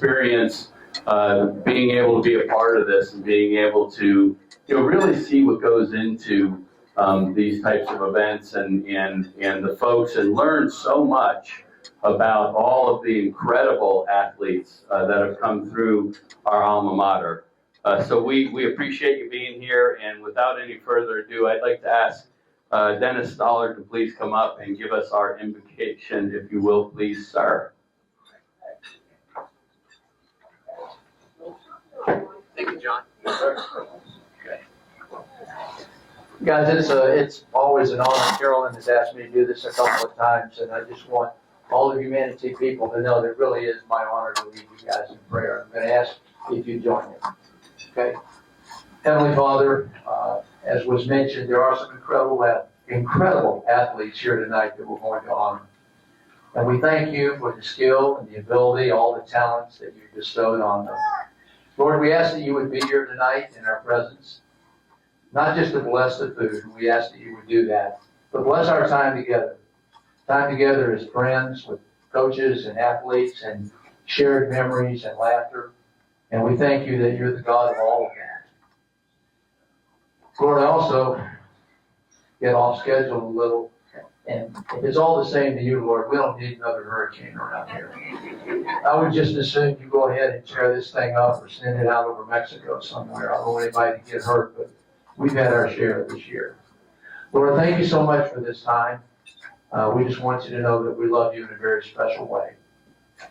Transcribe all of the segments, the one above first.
experience being able to be a part of this and being able to really see what goes into these types of events and the folks, and learn so much about all of the incredible athletes that have come through our alma mater. So we appreciate you being here, and without any further ado, I'd like to ask Dennis Stoller to please come up and give us our invocation, if you will, please, sir. Thank you, John. Guys, it's always an honor. Carolyn has asked me to do this a couple of times, and I just want all of humanity people to know that it really is my honor to lead you guys in prayer. I'm going to ask if you join me. Okay? Heavenly Father, as was mentioned, there are some incredible athletes here tonight that we're going to honor. And we thank you for the skill and the ability, all the talents that you've bestowed on them. Lord, we ask that you would be here tonight in our presence. Not just to bless the food, we ask that you would do that, but bless our time together. Time together as friends with coaches and athletes, and shared memories and laughter. And we thank you that you're the God of all of that. Lord, I also get off schedule a little, and if it's all the same to you, Lord, we don't need another hurricane around here. I would just as soon you go ahead and tear this thing up or send it out over Mexico somewhere. I don't want anybody to get hurt, but we've had our share this year. Lord, thank you so much for this time. We just want you to know that we love you in a very special way.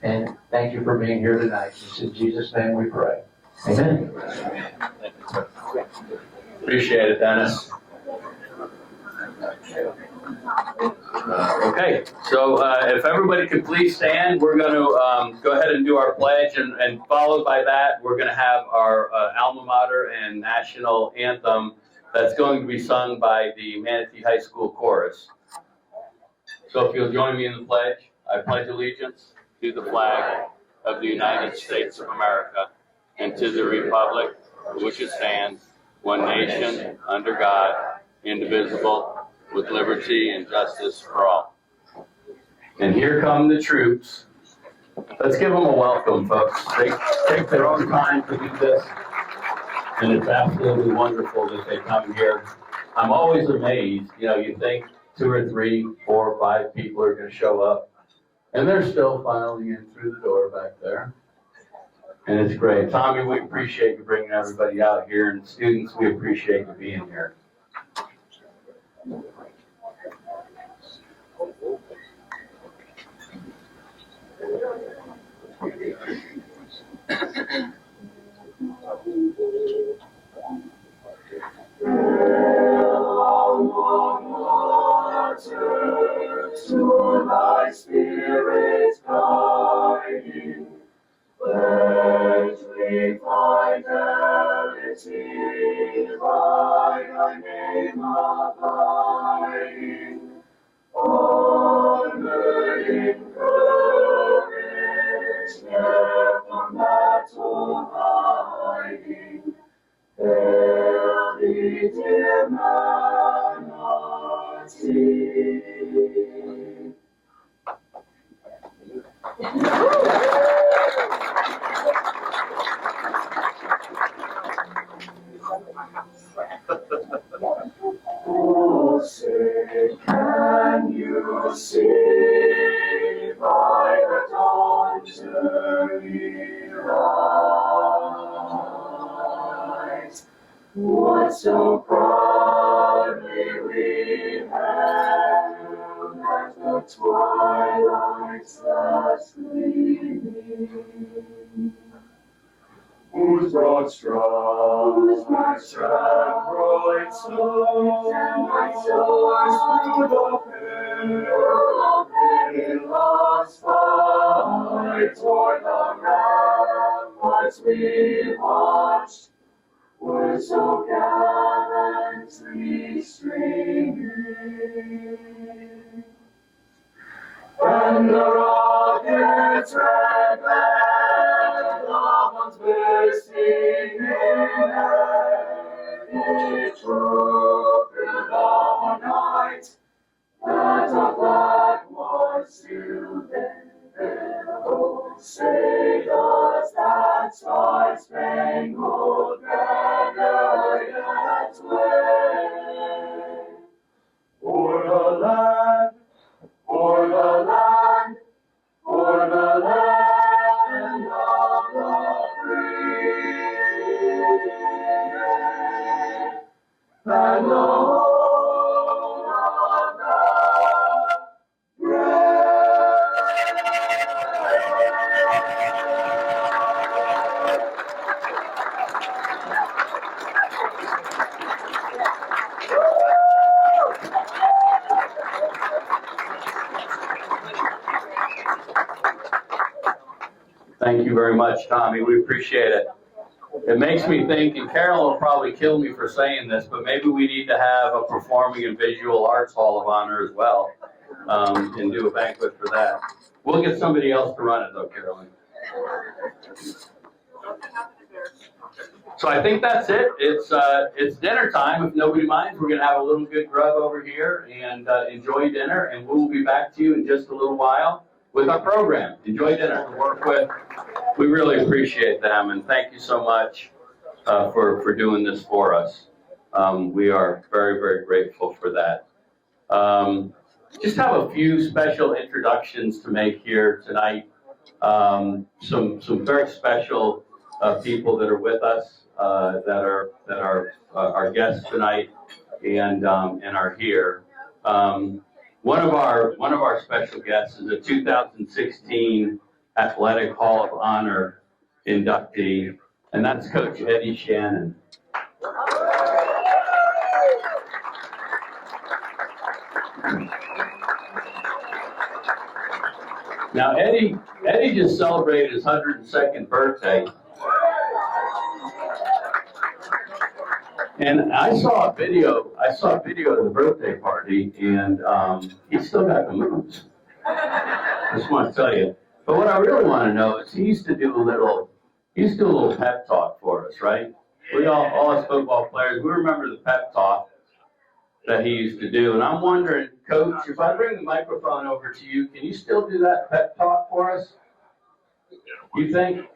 And thank you for being here tonight. It's in Jesus' name we pray. Amen. Appreciate it, Dennis. Okay, so if everybody could please stand, we're going to go ahead and do our pledge, and followed by that, we're going to have our alma mater and national anthem that's going to be sung by the Manatee High School Chorus. So if you'll join me in the pledge, I pledge allegiance to the flag of the United States of America and to the republic for which it stands, one nation, under God, indivisible, with liberty and justice for all. And here come the troops. Let's give them a welcome, folks. They take their own time to do this, and it's absolutely wonderful that they come here. I'm always amazed. You think 2 or 3, 4 or 5 people are going to show up, and they're still filing in through the door back there. And it's great. Tommy, we appreciate you bringing everybody out here, and students, we appreciate you being here. To thy Spirit's guiding, pledge we fidelity by thy name abiding, honored in courage, ne'er from battle hiding. Hail thee, dear Manatee. Oh, say, can you see by the dawn's early light what so proudly we hailed at the twilight's last gleaming? Whose broad stripes and bright stars through the perilous fight toward the ramparts we watched were so gallantly streaming. And the rocket's red glare, the bombs bursting in air, it drove through the night that a flag was to there. Oh, say does that star-spangled banner yet wave. For the land, for the land, for the land of the free, and the home of the Thank you very much, Tommy. We appreciate it. It makes me think, and Carol will probably kill me for saying this, but maybe we need to have a Performing and Visual Arts Hall of Honor as well, and do a banquet for that. We'll get somebody else to run it though, Carolyn. So I think that's it. It's dinner time. If nobody minds, we're gonna have a little good grub over here and enjoy dinner, and we'll be back to you in just a little while with our program. Enjoy dinner to work with. We really appreciate them, and thank you so much for doing this for us. We are very, very grateful for that. Just have a few special introductions to make here tonight. Some very special people that are with us, that are our guests tonight, and are here. One of our special guests is a 2016 Athletic Hall of Honor inductee, and that's Coach Eddie Shannon. Now Eddie just celebrated his 102nd birthday. And I saw a video of the birthday party, and he's still got the moves. I just want to tell you. But what I really want to know is he used to do a little pep talk for us, right? We all as football players, we remember the pep talk that he used to do. And I'm wondering, Coach, if I bring the microphone over to you, can you still do that pep talk for us? You think?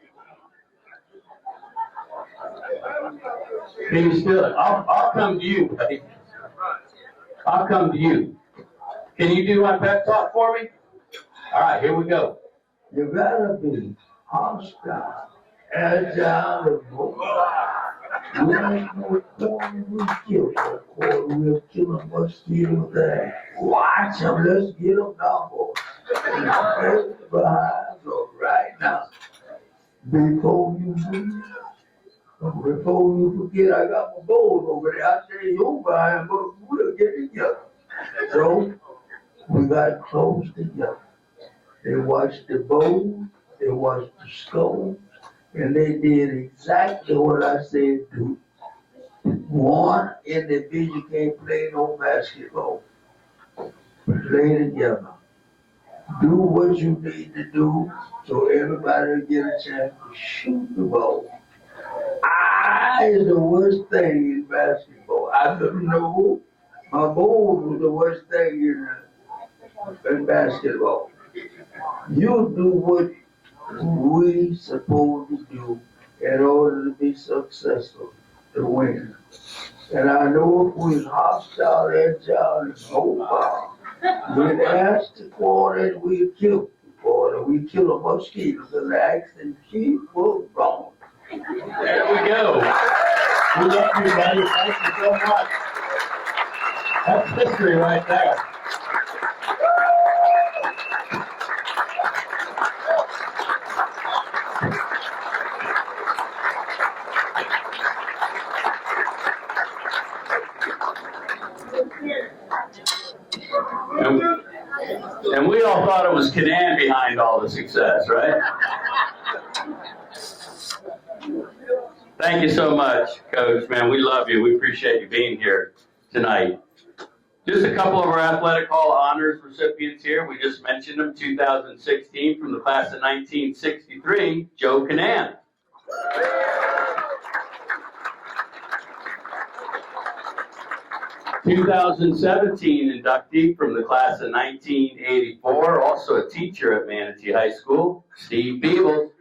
Can you still? I'll come to you, buddy. I'll come to you. Can you do my pep talk for me? All right, here we go. You gotta be hostile, agile, and mobile. We ain't no corn we kill for corn. We'll kill a mosquito there. Watch them, let's get them now, boys. Behind, so right now. Before you forget, I got my gold over there. I say you behind, but we'll get together. So, we got close together. They watched the bowl, they watched the skull, and they did exactly what I said do. One individual can't play no basketball. Play together. Do what you need to do so everybody will get a chance to shoot the ball. Is the worst thing in basketball. I couldn't know my ball was the worst thing in basketball. You do what we supposed to do in order to be successful, to win. And I know if we're hostile, agile, and mobile, we'd ask the quarter and we'd kill the quarter. We'd kill a mosquito with an axe and keep was wrong. There we go. We love you, buddy. Thank you so much. That's history right there. And we all thought it was Canan behind all the success, right? Thank you so much, Coach. Man, we love you. We appreciate you being here tonight. Just a couple of our Athletic Hall of Honors recipients here. We just mentioned them, 2016 from the class of 1963, Joe Canan. 2017 inductee from the class of 1984, also a teacher at Manatee High School, Steve Peebles.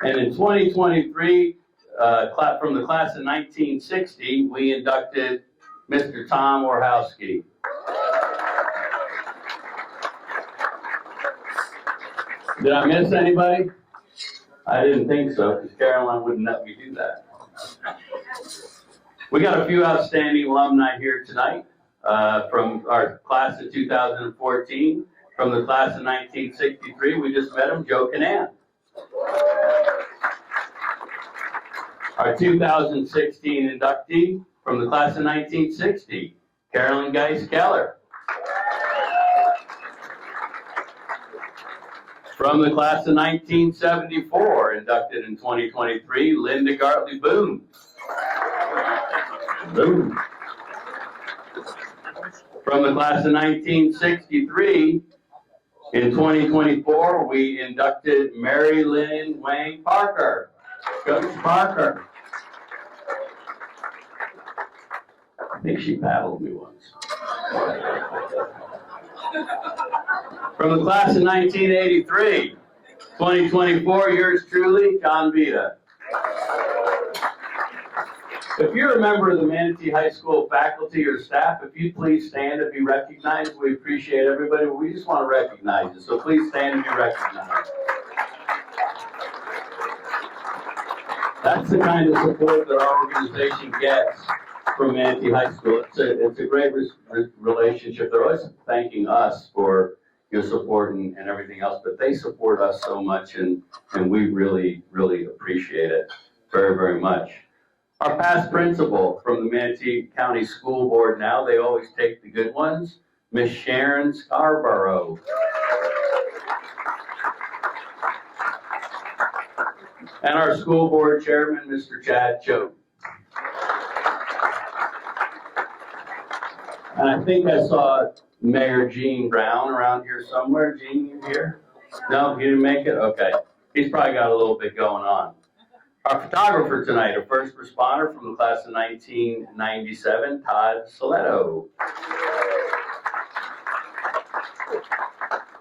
And in 2023, from the class of 1960, we inducted Mr. Tom Orhowski. Did I miss anybody? I didn't think so, because Caroline wouldn't let me do that. We got a few outstanding alumni here tonight from our class of 2014. From the class of 1963, we just met them, Joe Canan. Our 2016 inductee from the class of 1960, Carolyn Geis Keller. From the class of 1974, inducted in 2023, Linda Gartley Boone. Boone. From the class of 1963, in 2024, we inducted Mary Lynn Wayne Parker. Coach Parker. I think she paddled me once. From the class of 1983, 2024, yours truly, John Vita. If you're a member of the Manatee High School faculty or staff, if you'd please stand and be recognized. We appreciate everybody, but we just want to recognize you, so please stand and be recognized. That's the kind of support that our organization gets from Manatee High School. It's a great relationship. They're always thanking us for your support and everything else, but they support us so much, and we really, really appreciate it very, very much. Our past principal from the Manatee County School Board now, they always take the good ones, Miss Sharon Scarborough. And our school board chairman, Mr. Chad Choate. And I think I saw Mayor Gene Brown around here somewhere. Gene, you here? No, he didn't make it? Okay. He's probably got a little bit going on. Our photographer tonight, a first responder from the class of 1997, Todd Soletto.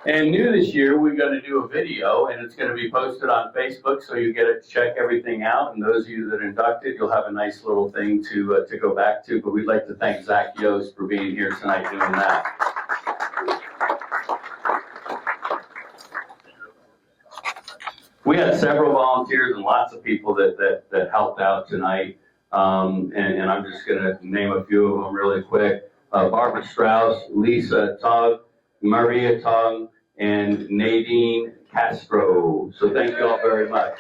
And new this year, we're going to do a video, and it's going to be posted on Facebook, so you get to check everything out. And those of you that are inducted, you'll have a nice little thing to go back to. But we'd like to thank Zach Yost for being here tonight doing that. We had several volunteers and lots of people that helped out tonight. And I'm just going to name a few of them really quick. Barbara Strauss, Lisa Tugg, Maria Tugg, and Nadine Castro. So thank you all very much.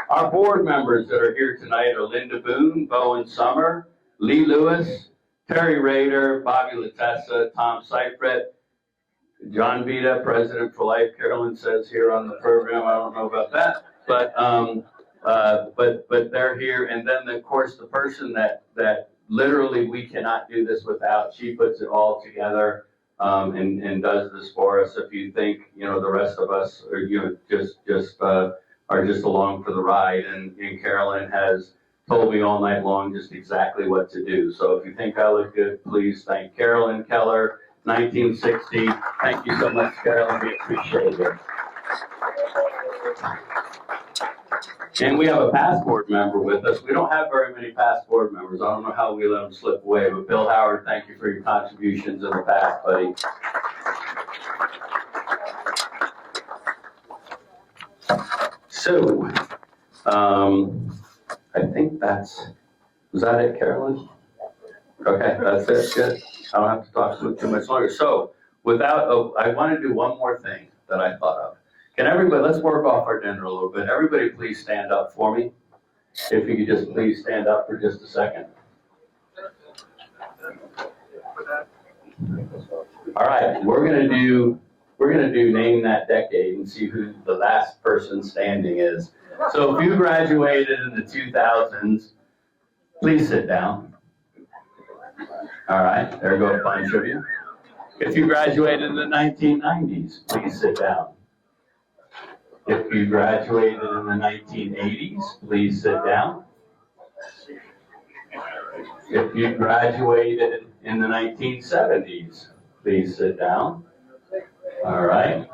Our board members that are here tonight are Linda Boone, Bowen Summer, Lee Lewis, Terry Rader, Bobby Latessa, Tom Seifert, John Vita, President for Life, Carolyn says here on the program. I don't know about that, but they're here. And then, of course, the person that literally we cannot do this without. She puts it all together and does this for us. If you think, the rest of us are, are just along for the ride, and Carolyn has told me all night long just exactly what to do. So if you think I look good, please thank Carolyn Keller, 1960. Thank you so much, Carolyn. We appreciate it. And we have a past board member with us. We don't have very many past board members. I don't know how we let them slip away, but Bill Howard, thank you for your contributions in the past, buddy. So, I think was that it, Carolyn? Okay, that's it, good. I don't have to talk too much longer. So, I want to do one more thing that I thought of. Can everybody, let's work off our dinner a little bit. Everybody please stand up for me. If you could just please stand up for just a second. All right, we're gonna do name that decade and see who the last person standing is. So if you graduated in the 2000s, please sit down. All right, there go a bunch of you. If you graduated in the 1990s, please sit down. If you graduated in the 1980s, please sit down. If you graduated in the 1970s, please sit down. All right.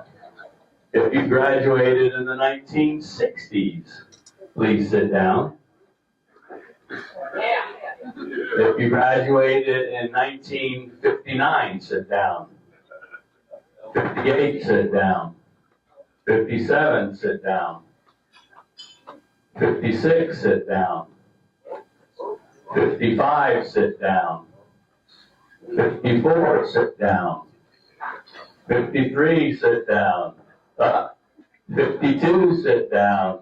If you graduated in the 1960s, please sit down. If you graduated in 1959, sit down. 58, sit down. 57, sit down. 56, sit down. 55, sit down. 54, sit down. 53, sit down. 52, sit down.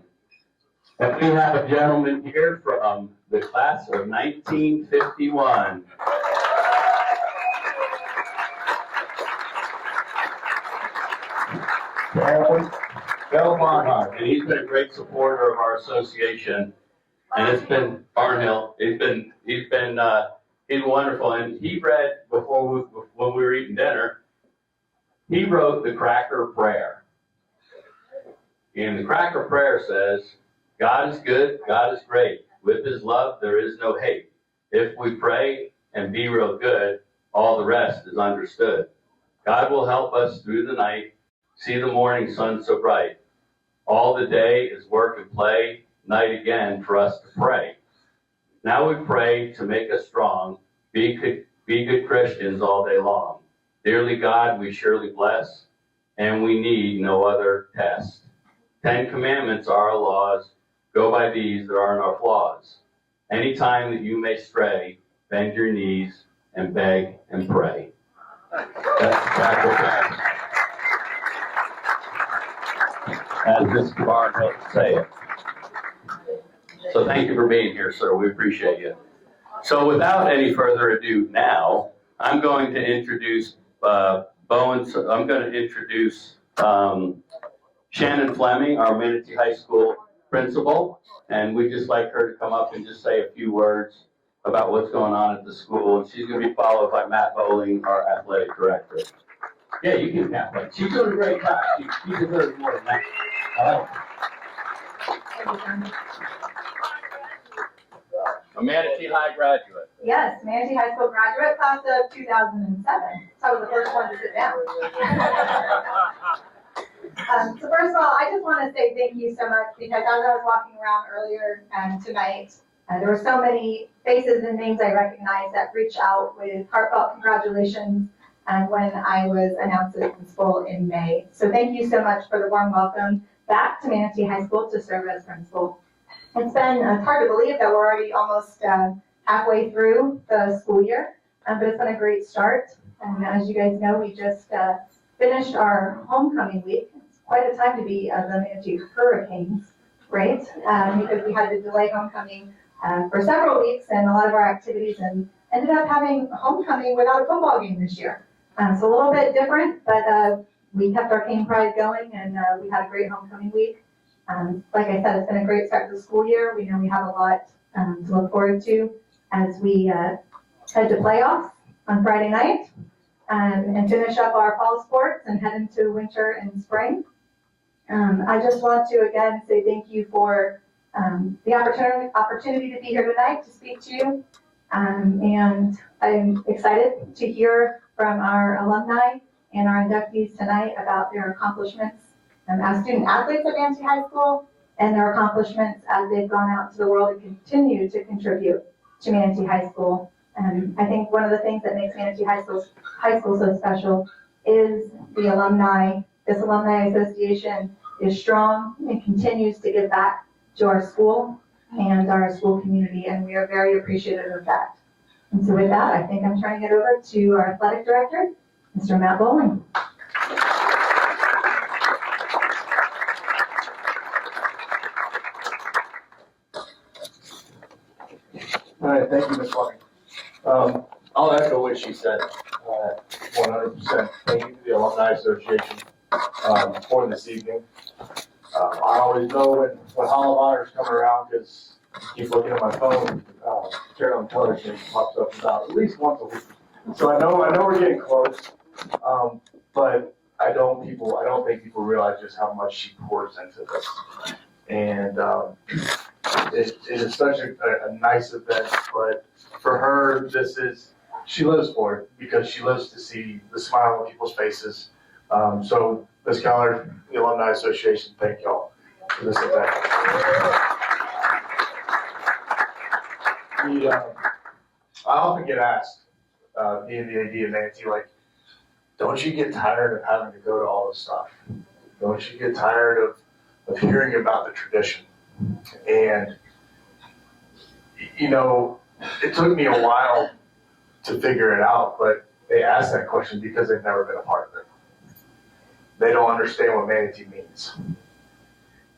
And we have a gentleman here from the class of 1951. Bill Barnhart, and he's been a great supporter of our association, and it's been Barnhill. He's been wonderful, and he read when we were eating dinner. He wrote the Cracker Prayer, and the Cracker Prayer says, "God is good, God is great. With His love, there is no hate. If we pray and be real good, all the rest is understood. God will help us through the night. See the morning sun so bright. All the day is work and play, night again for us to pray. Now we pray to make us strong, be good Christians all day long. Dearly God, we surely bless, and we need no other test. 10 commandments are our laws, go by these, there aren't our flaws. Any time that you may stray, bend your knees and beg and pray." That's the Cracker Prayer. As Mr. Barnhill would say it. So thank you for being here, sir. We appreciate you. So without any further ado now, I'm going to introduce Shannon Fleming, our Manatee High School principal, and we'd just like her to come up and just say a few words about what's going on at the school. And she's going to be followed by Matt Bowling, our athletic director. Yeah, you can count, but she's doing a great job. She deserves more than that. All right. A Manatee High graduate. Yes, Manatee High School graduate, class of 2007. So I was the first one to sit down. So first of all, I just want to say thank you so much, because as I was walking around earlier tonight, there were so many faces and names I recognized that reached out with heartfelt congratulations when I was announced as principal in May. So thank you so much for the warm welcome back to Manatee High School to serve as principal. It's hard to believe that we're already almost halfway through the school year, but it's been a great start. And as you guys know, we just finished our homecoming week. It's quite a time to be the Manatee Hurricanes, right? Because we had to delay homecoming for several weeks and a lot of our activities, and ended up having homecoming without a football game this year. So a little bit different, but we kept our cane pride going, and we had a great homecoming week. Like I said, it's been a great start to the school year. We know we have a lot to look forward to as we head to playoffs on Friday night and finish up our fall sports and head into winter and spring. I just want to again say thank you for the opportunity to be here tonight to speak to you. And I'm excited to hear from our alumni and our inductees tonight about their accomplishments as student athletes at Manatee High School, and their accomplishments as they've gone out to the world and continue to contribute to Manatee High School. And I think one of the things that makes Manatee High School so special is the alumni. This alumni association is strong and continues to give back to our school and our school community, and we are very appreciative of that. And so with that, I think I'm turning it over to our athletic director, Mr. Matt Bowling. All right, thank you, Ms. Fleming. I'll echo what she said, 100%. Thank you to the Alumni Association for this evening. I always know when Hall of Honor is coming around, because I keep looking at my phone, turn on television, it pops up about at least once a week. So I know we're getting close, but I don't think people realize just how much she pours into this. And it is such a nice event, but for her, she lives for it, because she lives to see the smile on people's faces. So Ms. Keller, the Alumni Association, thank y'all for this event. I often get asked, being the AD of Manatee, like, don't you get tired of having to go to all this stuff? Don't you get tired of hearing about the tradition? And, you know, it took me a while to figure it out, but they ask that question because they've never been a part of it. They don't understand what Manatee means.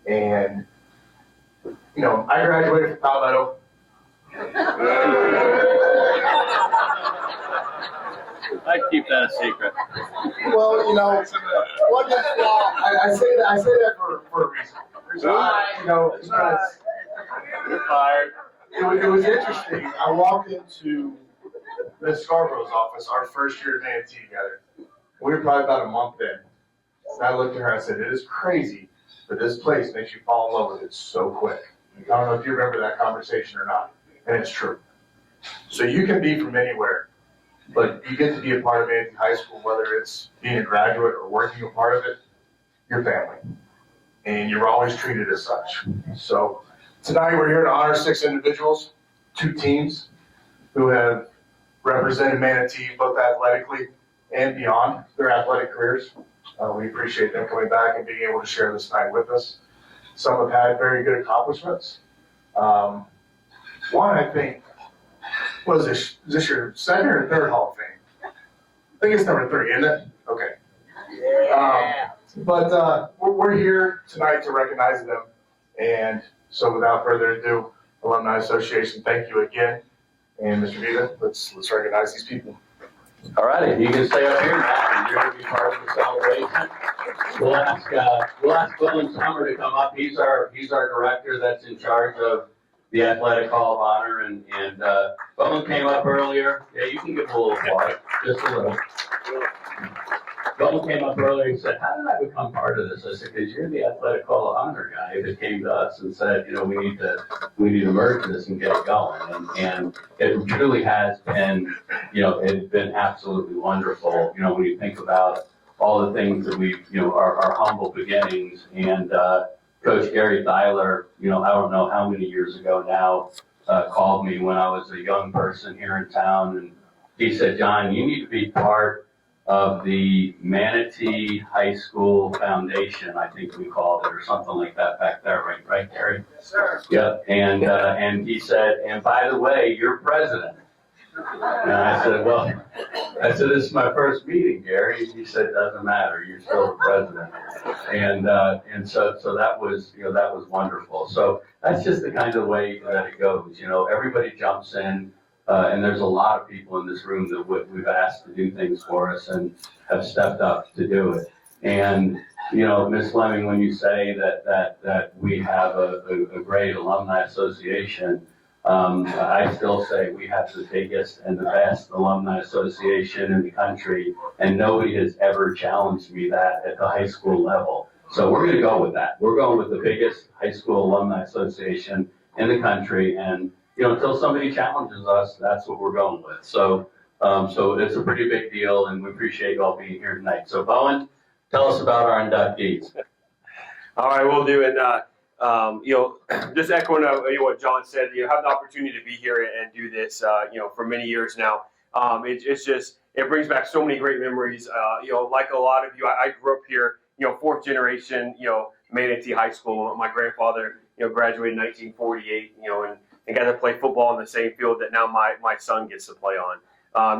And, you know, I graduated from Palmetto. I'd keep that a secret. Well, you know, I say that for a reason. You know, because You're fired. it was interesting. I walked into Ms. Scarborough's office our first year at Manatee together. We were probably about a month in. And I looked at her and I said, it is crazy, but this place makes you fall in love with it so quick. I don't know if you remember that conversation or not, and it's true. So you can be from anywhere, but you get to be a part of Manatee High School, whether it's being a graduate or working a part of it, your family. And you're always treated as such. So tonight we're here to honor 6 individuals, 2 teams who have represented Manatee both athletically and beyond their athletic careers. We appreciate them coming back and being able to share this night with us. Some have had very good accomplishments. One, I think, is this your second or third Hall of Fame? I think it's number 3, isn't it? Okay. But we're here tonight to recognize them. And so without further ado, Alumni Association, thank you again. And Mr. Vita, let's recognize these people. All righty, you can stay up here, Matt, and you're going to be part of the celebration. We'll ask Dylan Summer to come up. He's our director that's in charge of the Athletic Hall of Honor, and Bowen came up earlier. Yeah, you can give him a little applause, just a little. Bowen came up earlier and said, how did I become part of this? I said, because you're the Athletic Hall of Honor guy that came to us and said, you know, we need to merge this and get it going. And it truly has been, you know, it's been absolutely wonderful. You know, when you think about all the things that we've, you know, our humble beginnings, and Coach Gary Thyler, you know, I don't know how many years ago now, called me when I was a young person here in town, and he said, John, you need to be part of the Manatee High School Foundation, I think we called it, or something like that back there, right, Gary? Yes, sir. Yep, and he said, and by the way, you're president. And I said, well, this is my first meeting, Gary. He said, doesn't matter, you're still the president. And so that was, you know, that was wonderful. So that's just the kind of way that it goes. You know, everybody jumps in. And there's a lot of people in this room that we've asked to do things for us and have stepped up to do it. And, you know, Ms. Fleming, when you say that we have a great alumni association, I still say we have the biggest and the best alumni association in the country, and nobody has ever challenged me that at the high school level. So we're going to go with that. We're going with the biggest high school alumni association in the country, and you know, until somebody challenges us, that's what we're going with. So it's a pretty big deal, and we appreciate you all being here tonight. So Bowen, tell us about our inductees. All right, we'll do. And you know, just echoing what John said, you know, have the opportunity to be here and do this, you know, for many years now. It's just, it brings back so many great memories. You know, like a lot of you, I grew up here, you know, 4th generation, you know, Manatee High School. My grandfather, you know, graduated in 1948, you know, and got to play football on the same field that now my son gets to play on.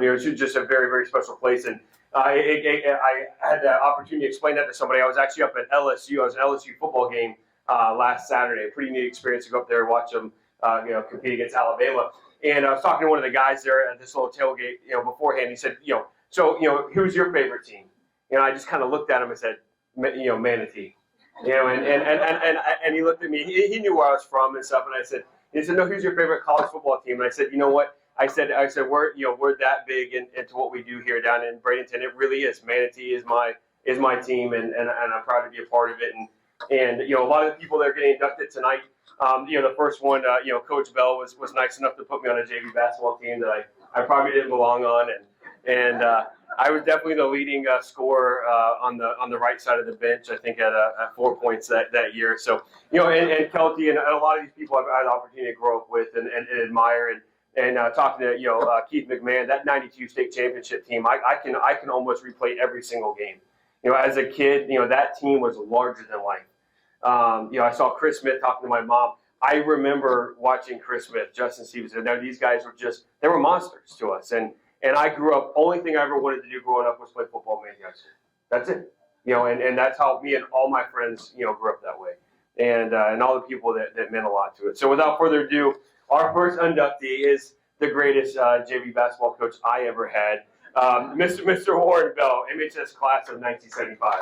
You know, it's just a very, very special place. And I had the opportunity to explain that to somebody. I was actually up at LSU. I was at an LSU football game last Saturday. A pretty neat experience to go up there and watch them, you know, compete against Alabama. And I was talking to one of the guys there at this little tailgate, you know, beforehand. He said, you know, so, you know, who's your favorite team? You know, I just kind of looked at him and said, you know, Manatee. You know, and he looked at me. He knew where I was from and stuff. And I said, he said, no, who's your favorite college football team? And I said, you know what? I said we're that big into what we do here down in Bradenton. It really is. Manatee is my team, and I'm proud to be a part of it. And you know, a lot of the people that are getting inducted tonight, you know, the first one, you know, Coach Bell was nice enough to put me on a JV basketball team that I probably didn't belong on, and I was definitely the leading scorer on the right side of the bench. I think at 4 points that year. So and Kelty and a lot of these people I've had the opportunity to grow up with and admire and talking to Keith McMahon, that '92 state championship team. I can almost replay every single game. As a kid, that team was larger than life. I saw Chris Smith talking to my mom. I remember watching Chris Smith, Justin Stevenson. Now these guys they were monsters to us. And I grew up, only thing I ever wanted to do growing up was play football in Manatee High School. That's it. And that's how me and all my friends, grew up that way. And all the people that meant a lot to it. So without further ado, our first inductee is the greatest JV basketball coach I ever had, Mr. Warren Bell, MHS class of 1975.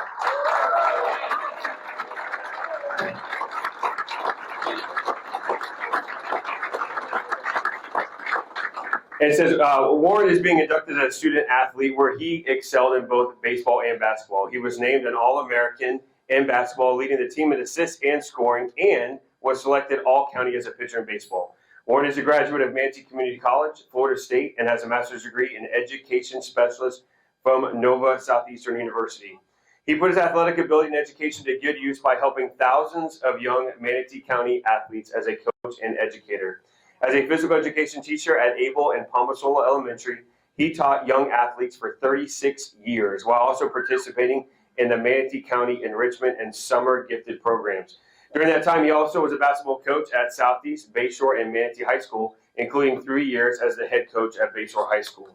And it says, Warren is being inducted as a student athlete where he excelled in both baseball and basketball. He was named an All-American in basketball, leading the team in assists and scoring, and was selected All-County as a pitcher in baseball. Warren is a graduate of Manatee Community College, Florida State, and has a master's degree in education specialist from Nova Southeastern University. He put his athletic ability and education to good use by helping thousands of young Manatee County athletes as a coach and educator. As a physical education teacher at Able and Palmasola Elementary, he taught young athletes for 36 years while also participating in the Manatee County Enrichment and Summer Gifted programs. During that time, he also was a basketball coach at Southeast, Bayshore, and Manatee High School, including 3 years as the head coach at Bayshore High School.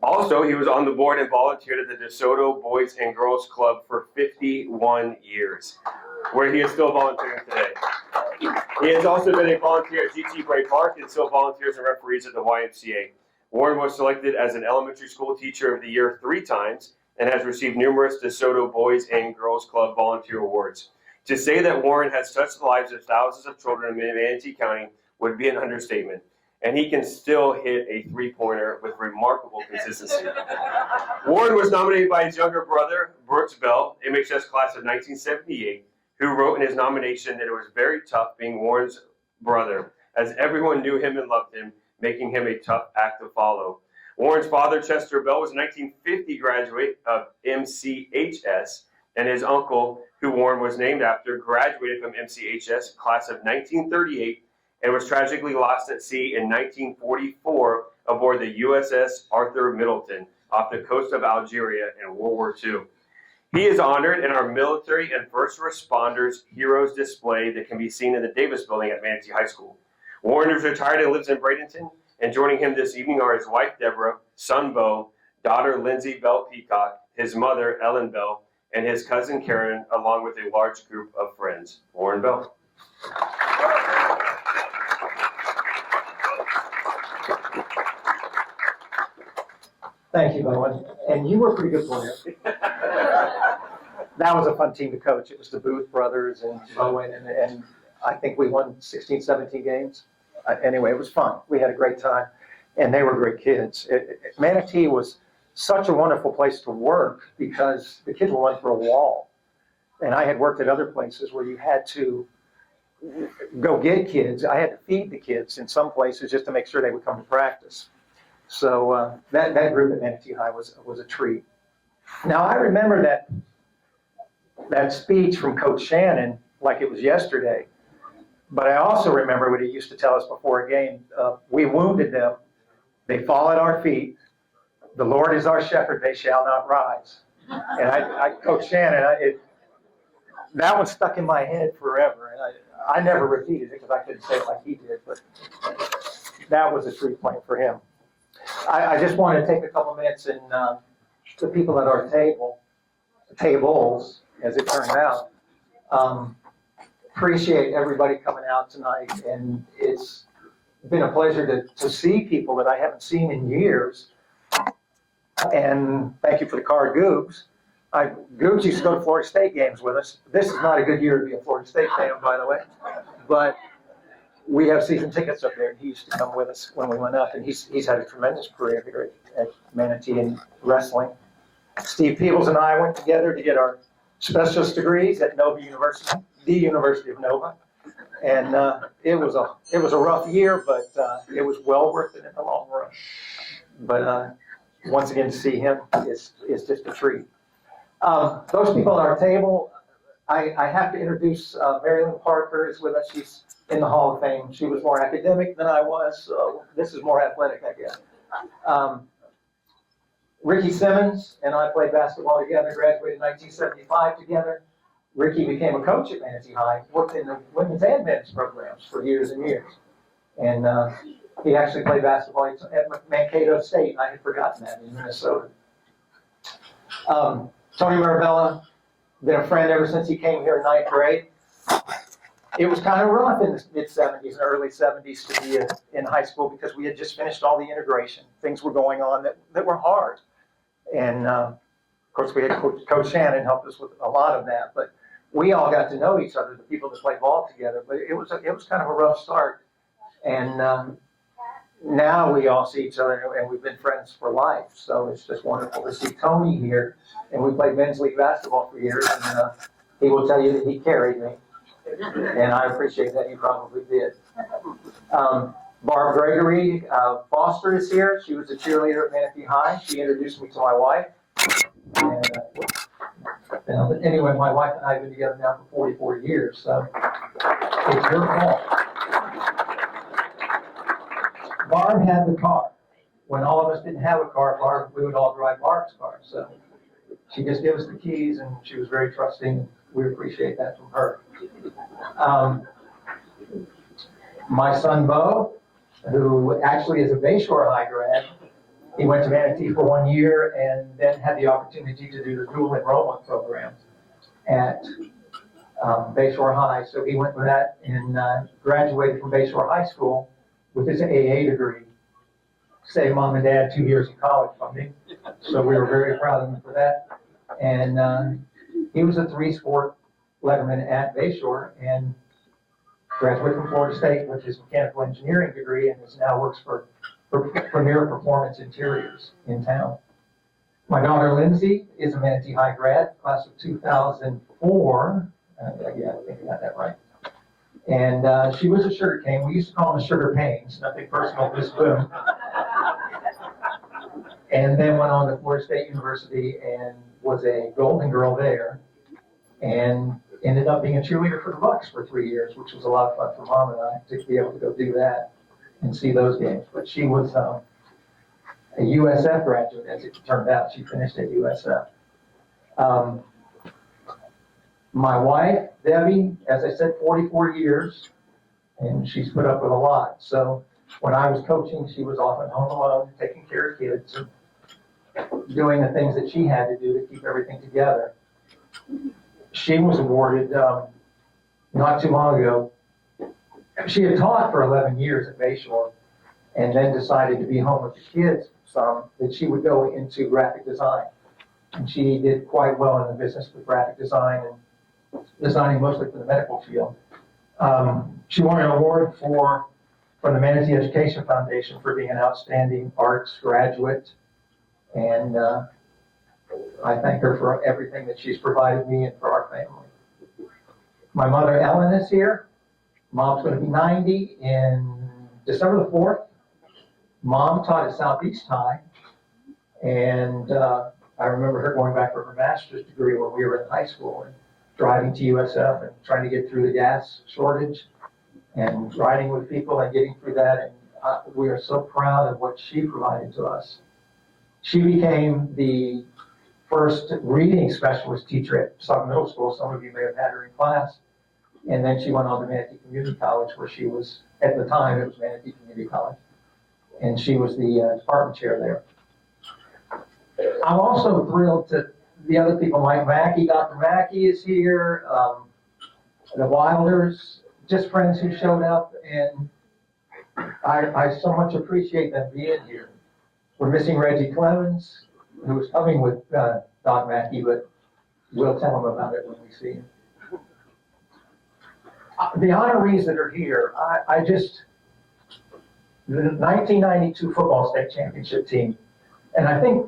Also, he was on the board and volunteered at the DeSoto Boys and Girls Club for 51 years, where he is still volunteering today. He has also been a volunteer at GT Bray Park and still volunteers and referees at the YMCA. Warren was selected as an elementary school teacher of the year 3 times and has received numerous DeSoto Boys and Girls Club volunteer awards. To say that Warren has touched the lives of thousands of children in Manatee County would be an understatement. And he can still hit a 3-pointer with remarkable consistency. Warren was nominated by his younger brother, Brooks Bell, MHS class of 1978, who wrote in his nomination that it was very tough being Warren's brother, as everyone knew him and loved him, making him a tough act to follow. Warren's father, Chester Bell, was a 1950 graduate of MCHS, and his uncle, who Warren was named after, graduated from MCHS class of 1938 and was tragically lost at sea in 1944 aboard the USS Arthur Middleton off the coast of Algeria in World War II. He is honored in our military and first responders heroes display that can be seen in the Davis Building at Manatee High School. Warren is retired and lives in Bradenton, and joining him this evening are his wife Deborah, son Bo, daughter Lindsay Bell Peacock, his mother Ellen Bell, and his cousin Karen, along with a large group of friends. Warren Bell. Thank you, Bowen. And you were a pretty good player. That was a fun team to coach. It was the Booth brothers and Bowen, and I think we won 16, 17 games. Anyway, it was fun. We had a great time, and they were great kids. Manatee was such a wonderful place to work because the kids were running through a wall. And I had worked at other places where you had to go get kids. I had to feed the kids in some places just to make sure they would come to practice. So that group at Manatee High was a treat. Now I remember that speech from Coach Shannon like it was yesterday, but I also remember what he used to tell us before a game. We wounded them, they fall at our feet. The Lord is our shepherd, they shall not rise. And I Coach Shannon, that one stuck in my head forever, and I never repeated it because I couldn't say it like he did, but that was a treat playing for him. I just want to take a couple minutes and the people at our tables, as it turned out, appreciate everybody coming out tonight, and it's been a pleasure to see people that I haven't seen in years. And thank you for the card, Goobs. Goobs used to go to Florida State games with us. This is not a good year to be a Florida State fan, by the way, but we have season tickets up there, and he used to come with us when we went up, and he's had a tremendous career here at Manatee in wrestling. Steve Peebles and I went together to get our specialist degrees at Nova University, the University of Nova, and it was a rough year, but it was well worth it in the long run. But once again, to see him is just a treat. Those people at our table, I have to introduce Marilyn Parker is with us. She's in the Hall of Fame. She was more academic than I was, so this is more athletic, I guess. Ricky Simmons and I played basketball together, graduated in 1975 together. Ricky became a coach at Manatee High, worked in the women's and men's programs for years and years. And he actually played basketball at Mankato State, and I had forgotten that, in Minnesota. Tony Marabella, been a friend ever since he came here in ninth grade. It was kind of rough in the mid-'70s and early '70s to be in high school because we had just finished all the integration. Things were going on that were hard. And of course, we had Coach Shannon helped us with a lot of that. But we all got to know each other, the people that played ball together. But it was kind of a rough start. And now we all see each other, and we've been friends for life. So it's just wonderful to see Tony here. And we played men's league basketball for years, and he will tell you that he carried me. And I appreciate that. You probably did. Barb Gregory Foster is here. She was a cheerleader at Manatee High. She introduced me to my wife. And, but anyway, my wife and I have been together now for 44 years, so it's your fault. Barb had the car. When all of us didn't have a car, we would all drive Barb's car. So she just gave us the keys, and she was very trusting. We appreciate that from her. My son, Bo, who actually is a Bayshore High grad, he went to Manatee for 1 year and then had the opportunity to do the dual enrollment program at Bayshore High. So he went with that and graduated from Bayshore High School with his AA degree. Saved mom and dad 2 years of college funding. So we were very proud of him for that. And he was a 3-sport letterman at Bayshore and graduated from Florida State with his mechanical engineering degree and now works for Premier Performance Interiors in town. My daughter Lindsay is a Manatee High grad, class of 2004. Yeah, I think I got that right. And she was a sugar cane. We used to call them the sugar pains, nothing personal, just boom. And then went on to Florida State University and was a Golden Girl there. And ended up being a cheerleader for the Bucks for 3 years, which was a lot of fun for mom and I to be able to go do that and see those games. But she was a USF graduate, as it turned out. She finished at USF. My wife, Debbie, as I said, 44 years, and she's put up with a lot. So when I was coaching, she was often home alone, taking care of kids, and doing the things that she had to do to keep everything together. She was awarded, not too long ago, she had taught for 11 years at Bayshore and then decided to be home with the kids some, that she would go into graphic design. And she did quite well in the business with graphic design and designing mostly for the medical field. She won an award from the Manatee Education Foundation for being an outstanding arts graduate. And I thank her for everything that she's provided me and for our family. My mother, Ellen, is here. Mom's going to be 90 in December the 4th. Mom taught at Southeast High. And I remember her going back for her master's degree when we were in high school and driving to USF and trying to get through the gas shortage and riding with people and getting through that. And we are so proud of what she provided to us. She became the first reading specialist teacher at Southern Middle School. Some of you may have had her in class. And then she went on to Manatee Community College, where she was, at the time, it was Manatee Community College. And she was the department chair there. I'm also thrilled to the other people, Mike Mackey, Dr. Mackey is here, the Wilders, just friends who showed up, and I so much appreciate them being here. We're missing Reggie Clemens, who is coming with Doc Mackey, but we'll tell him about it when we see him. The honorees that are here, the 1992 football state championship team, and I think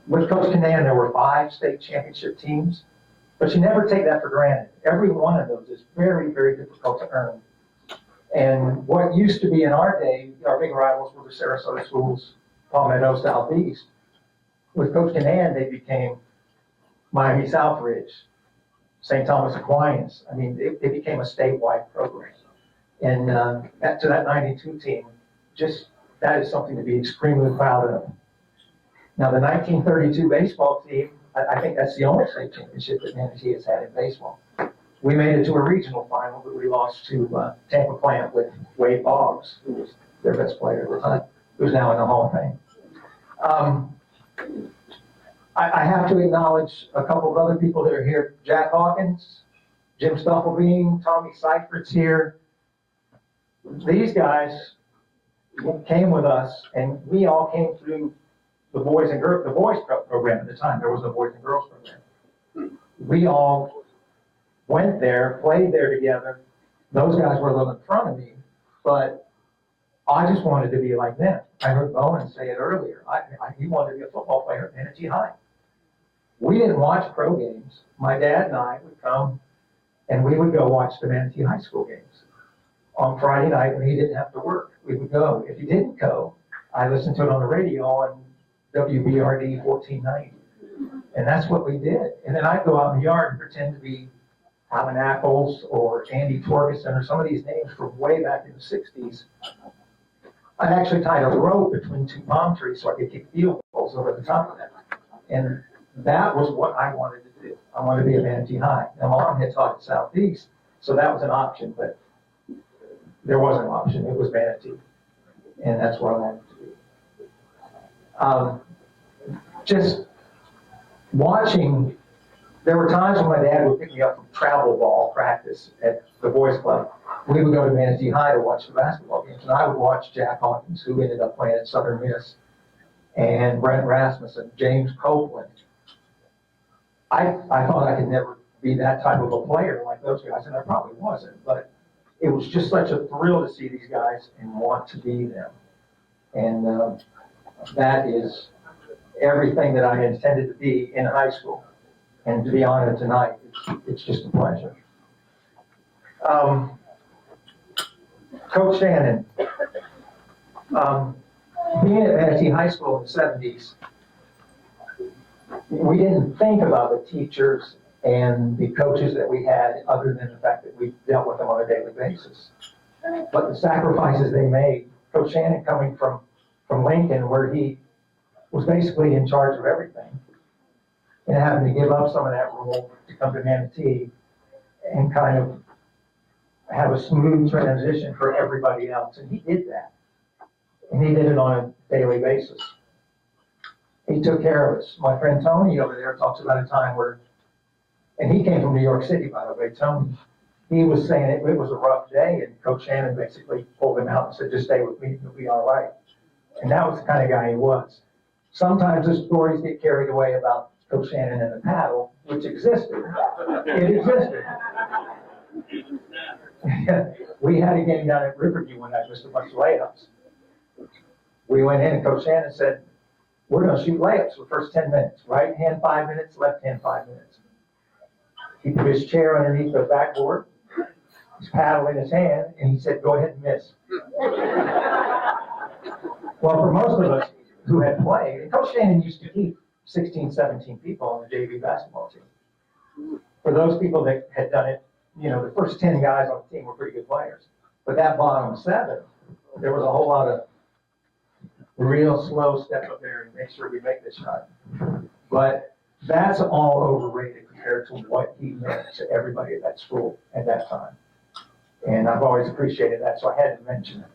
with Coach Canan there were 5 state championship teams, but you never take that for granted. Every one of those is very, very difficult to earn. And what used to be in our day, our big rivals were the Sarasota schools, Palmetto, Southeast. with Coach Canan, they became Miami Southridge, St. Thomas Aquinas. I mean, it became a statewide program. And to that 92 team, just that is something to be extremely proud of. Now, the 1932 baseball team, I think that's the only state championship that Manatee has had in baseball. We made it to a regional final, but we lost to Tampa Plant with Wade Boggs, who was their best player at the time, who's now in the Hall of Fame. I have to acknowledge a couple of other people that are here. Jack Hawkins, Jim Stufflebeam, Tommy Seifert's here. These guys came with us, and we all came through the boys program at the time. There was no boys and girls program. We all went there, played there together. Those guys were a little in front of me, but I just wanted to be like them. I heard Bowen say it earlier. He wanted to be a football player at Manatee High. We didn't watch pro games. My dad and I would come, and we would go watch the Manatee High School games. On Friday night when he didn't have to work, we would go. If he didn't go, I listened to it on the radio on WBRD 1490. And that's what we did. And then I'd go out in the yard and pretend to be Alan Apples or Andy Torgeson or some of these names from way back in the 60s. I'd actually tied a rope between two palm trees so I could kick field goals over the top of them. And that was what I wanted to do. I wanted to be at Manatee High. Now, Mom had taught at Southeast, so that was an option, but there was an option. It was Manatee. And that's where I wanted to be. Just watching, there were times when my dad would pick me up from travel ball practice at the boys club. We would go to Manatee High to watch the basketball games, and I would watch Jack Hawkins, who ended up playing at Southern Miss, and Brent Rasmussen, James Copeland. I thought I could never be that type of a player like those guys, and I probably wasn't, but it was just such a thrill to see these guys and want to be them. And that is everything that I intended to be in high school. And to be honored tonight, it's just a pleasure. Coach Shannon, being at Manatee High School in the 70s, we didn't think about the teachers and the coaches that we had other than the fact that we dealt with them on a daily basis. But the sacrifices they made, Coach Shannon coming from Lincoln, where he was basically in charge of everything, and having to give up some of that role to come to Manatee and kind of have a smooth transition for everybody else. And he did that. And he did it on a daily basis. He took care of us. My friend Tony over there talks about a time where, and he came from New York City, by the way, Tony. He was saying it was a rough day, and Coach Shannon basically pulled him out and said, just stay with me, you'll be all right. And that was the kind of guy he was. Sometimes the stories get carried away about Coach Shannon and the paddle, which existed. It existed. We had a game down at Riverview one night, missed a bunch of layups. We went in and Coach Shannon said, we're going to shoot layups for the first 10 minutes. Right hand 5 minutes, left hand 5 minutes. He put his chair underneath the backboard, his paddle in his hand, and he said, go ahead and miss. Well, for most of us who had played, and Coach Shannon used to keep 16, 17 people on the JV basketball team. For those people that had done it, you know, the first 10 guys on the team were pretty good players. But that bottom 7, there was a whole lot of real slow step up there and make sure we make this shot. But that's all overrated compared to what he meant to everybody at that school at that time. And I've always appreciated that, so I had to mention it.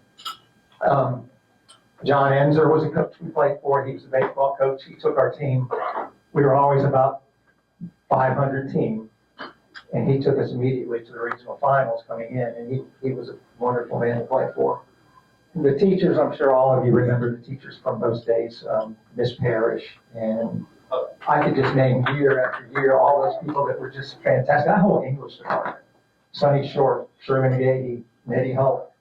John Enzer was a coach we played for. He was a baseball coach. He took our team. We were always about 500 team. And he took us immediately to the regional finals coming in. And he was a wonderful man to play for. The teachers, I'm sure all of you remember the teachers from those days, Miss Parrish. And I could just name year after year all those people that were just fantastic. That whole English department. Sonny Short, Sherman Gady, Nettie Hull,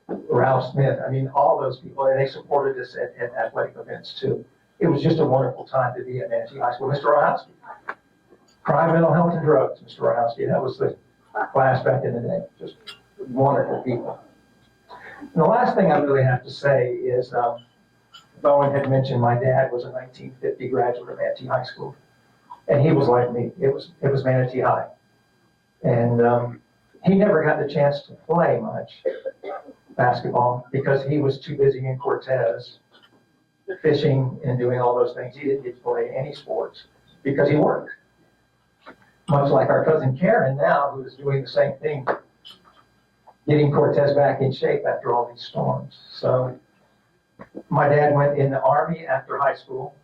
Ralph Smith. I mean, all those people, and they supported us at athletic events too. It was just a wonderful time to be at Manatee High School. Mr. Rohowski, crime, mental health, and drugs. Mr. Rohowski, that was the class back in the day. Just wonderful people. And the last thing I really have to say is Bowen had mentioned my dad was a 1950 graduate of Manatee High School. And he was like me. It was Manatee High. And he never got the chance to play much basketball because he was too busy in Cortez fishing and doing all those things. He didn't get to play any sports because he worked. Much like our cousin Karen now, who is doing the same thing, getting Cortez back in shape after all these storms. So my dad went in the Army after high school,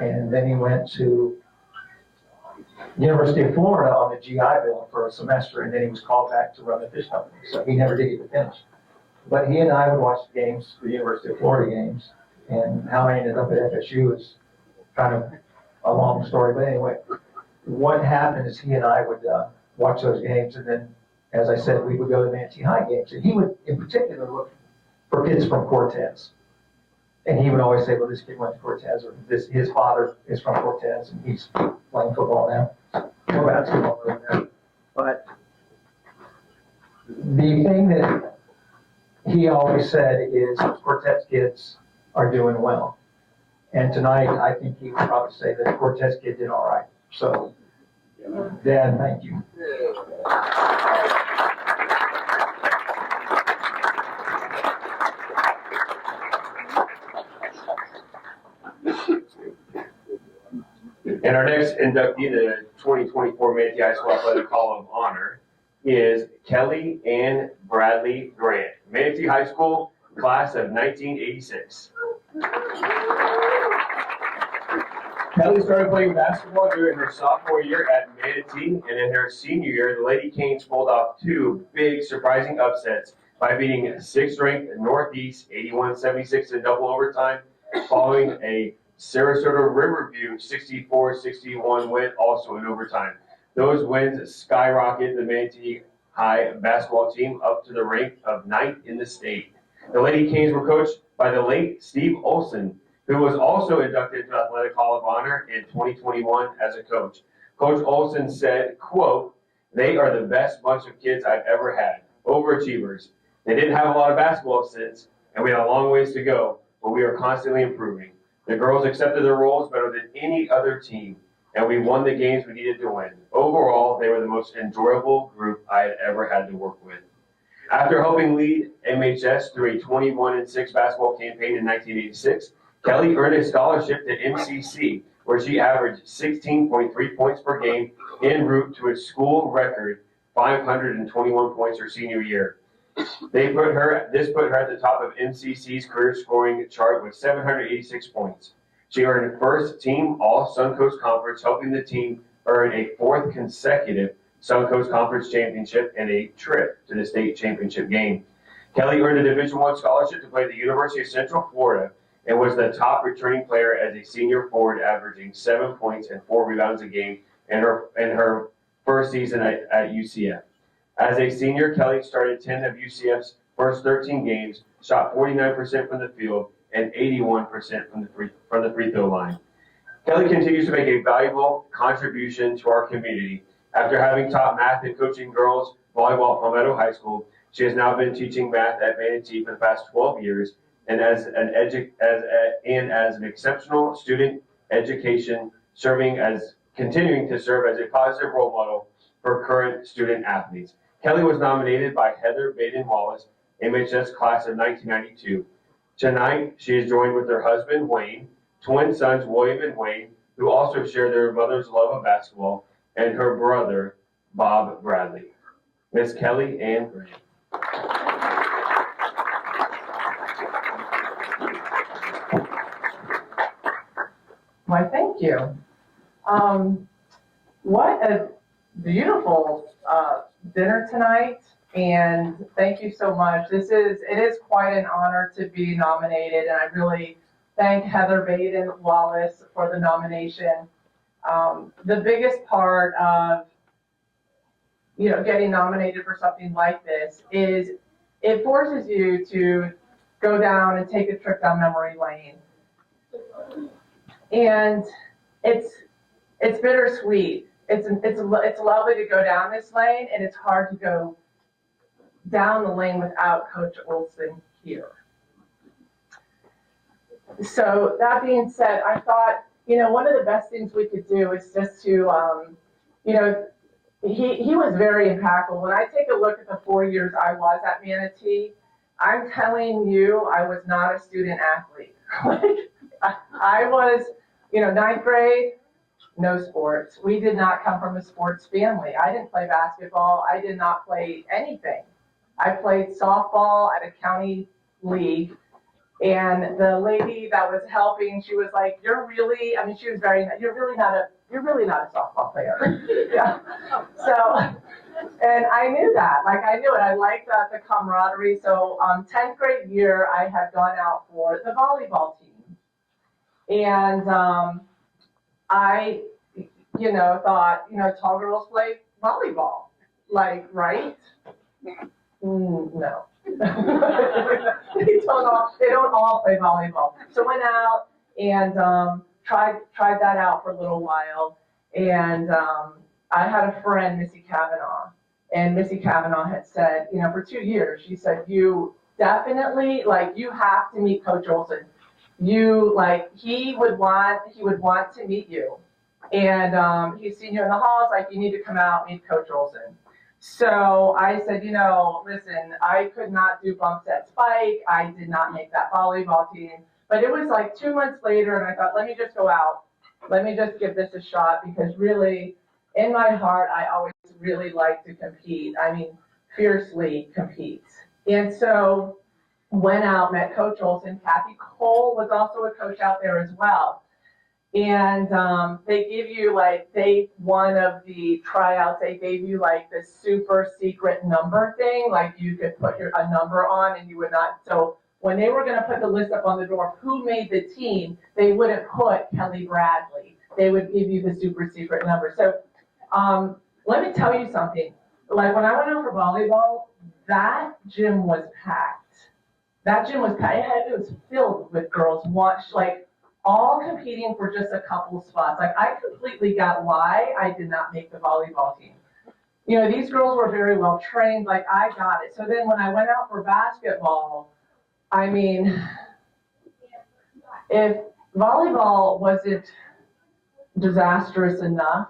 and then he went to University of Florida on the GI Bill for a semester, and then he was called back to run the fish company. So he never did get to finish. But he and I would watch the games, the University of Florida games, and how I ended up at FSU is kind of a long story. But anyway, what happened is he and I would watch those games, and then, as I said, we would go to Manatee High games. And he would, in particular, look for kids from Cortez. And he would always say, well, this kid went to Cortez, or his father is from Cortez, and he's playing football now, or basketball right now. But the thing that he always said is Cortez kids are doing well. And tonight, I think he would probably say that the Cortez kid did all right. So, Dad, thank you. And our next inductee, the 2024 Manatee High School Athletic Hall of Honor, is Kelly Ann Bradley Grant, Manatee High School, class of 1986. Kelly started playing basketball during her sophomore year at Manatee, and in her senior year, the Lady Canes pulled off two big, surprising upsets by beating 6th-ranked Northeast 81-76 in double overtime, following a Sarasota Riverview 64-61 win, also in overtime. Those wins skyrocketed the Manatee High basketball team up to the rank of 9th in the state. The Lady Canes were coached by the late Steve Olson, who was also inducted to the Athletic Hall of Honor in 2021 as a coach. Coach Olson said, quote, "They are the best bunch of kids I've ever had, overachievers. They didn't have a lot of basketball sense, and we had a long ways to go, but we are constantly improving. The girls accepted their roles better than any other team, and we won the games we needed to win. Overall, they were the most enjoyable group I had ever had to work with." After helping lead MHS through a 21-6 basketball campaign in 1986, Kelly earned a scholarship to MCC, where she averaged 16.3 points per game en route to a school record 521 points her senior year. This put her at the top of MCC's career scoring chart with 786 points. She earned first team All Suncoast Conference, helping the team earn a 4th consecutive Suncoast Conference championship and a trip to the state championship game. Kelly earned a Division I scholarship to play at the University of Central Florida and was the top returning player as a senior forward, averaging 7 points and 4 rebounds a game in her first season at UCF. As a senior, Kelly started 10 of UCF's first 13 games, shot 49% from the field and 81% from the free throw line. Kelly continues to make a valuable contribution to our community. After having taught math and coaching girls volleyball at Palmetto High School, she has now been teaching math at Manatee for the past 12 years, and as an exceptional student education, continuing to serve as a positive role model for current student athletes. Kelly was nominated by Heather Baden-Wallace, MHS class of 1992. Tonight, she is joined with her husband, Wayne, twin sons, William and Wayne, who also share their mother's love of basketball, and her brother, Bob Bradley. Miss Kelly Ann Grant. Why, thank you. What a beautiful dinner tonight, and thank you so much. It is quite an honor to be nominated, and I really thank Heather Baden-Wallace for the nomination. The biggest part of getting nominated for something like this is it forces you to go down and take a trip down memory lane. And it's bittersweet. It's lovely to go down this lane, and it's hard to go down the lane without Coach Olson here. So that being said, I thought, one of the best things we could do is just to, he was very impactful. When I take a look at the 4 years I was at Manatee, I'm telling you, I was not a student athlete. I was, ninth grade, no sports. We did not come from a sports family. I didn't play basketball. I did not play anything. I played softball at a county league. And the lady that was helping, she was like, she was you're really not a softball player. Yeah. So, and I knew that, I knew it. I liked the camaraderie. So, 10th grade year, I had gone out for the volleyball team. And, I, thought, tall girls play volleyball, right? No. They don't all play volleyball. So went out and tried that out for a little while. And I had a friend, Missy Kavanaugh, and Missy Kavanaugh had said, for 2 years, she said, you definitely, you have to meet Coach Olson. He would want to meet you. And he's seen you in the halls, you need to come out, meet Coach Olson. So I said, listen, I could not do bumps at Spike. I did not make that volleyball team. But it was 2 months later, and I thought, let me just go out. Let me just give this a shot, because really, in my heart, I always really like to compete. I mean, fiercely compete. And so went out, met Coach Olson. Kathy Cole was also a coach out there as well. And they give you, day one of the tryouts, they gave you the super secret number thing, you could put a number on and you would not. So when they were going to put the list up on the door of who made the team, they wouldn't put Kelly Bradley. They would give you the super secret number. So let me tell you something. When I went out for volleyball, that gym was packed. That gym was packed. It was filled with girls. All competing for just a couple spots. I completely got why I did not make the volleyball team. These girls were very well trained, I got it. So then when I went out for basketball, if volleyball wasn't disastrous enough,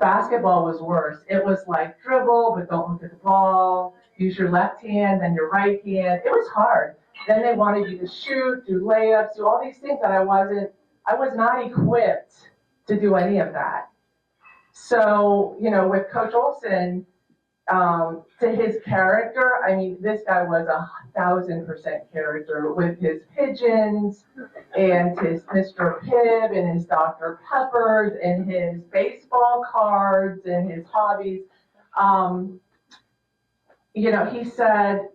basketball was worse. It was dribble, but don't look at the ball, use your left hand, then your right hand. It was hard. Then they wanted you to shoot, do layups, do all these things that I was not equipped to do any of that. So, with Coach Olson, to his character, this guy was 1,000% character with his pigeons and his Mr. Pibb and his Dr. Peppers and his baseball cards and his hobbies. He said,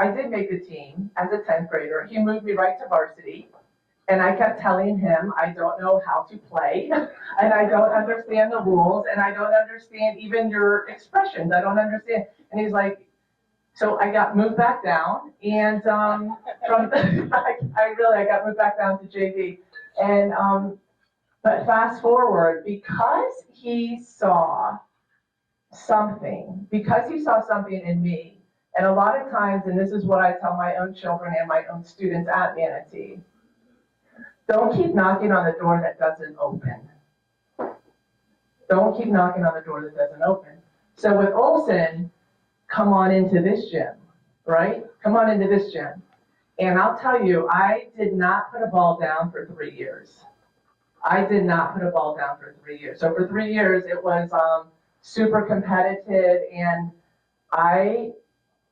I did make the team as a 10th grader. He moved me right to varsity. And I kept telling him, I don't know how to play, and I don't understand the rules, and I don't understand even your expressions. I don't understand. And he's like, so I got moved back down, and I got moved back down to JV. And but fast forward, because he saw something in me, and a lot of times, and this is what I tell my own children and my own students at Manatee, don't keep knocking on the door that doesn't open. Don't keep knocking on the door that doesn't open. So with Olson, come on into this gym, right? Come on into this gym. And I'll tell you, I did not put a ball down for 3 years. I did not put a ball down for 3 years. So for 3 years, it was super competitive, and I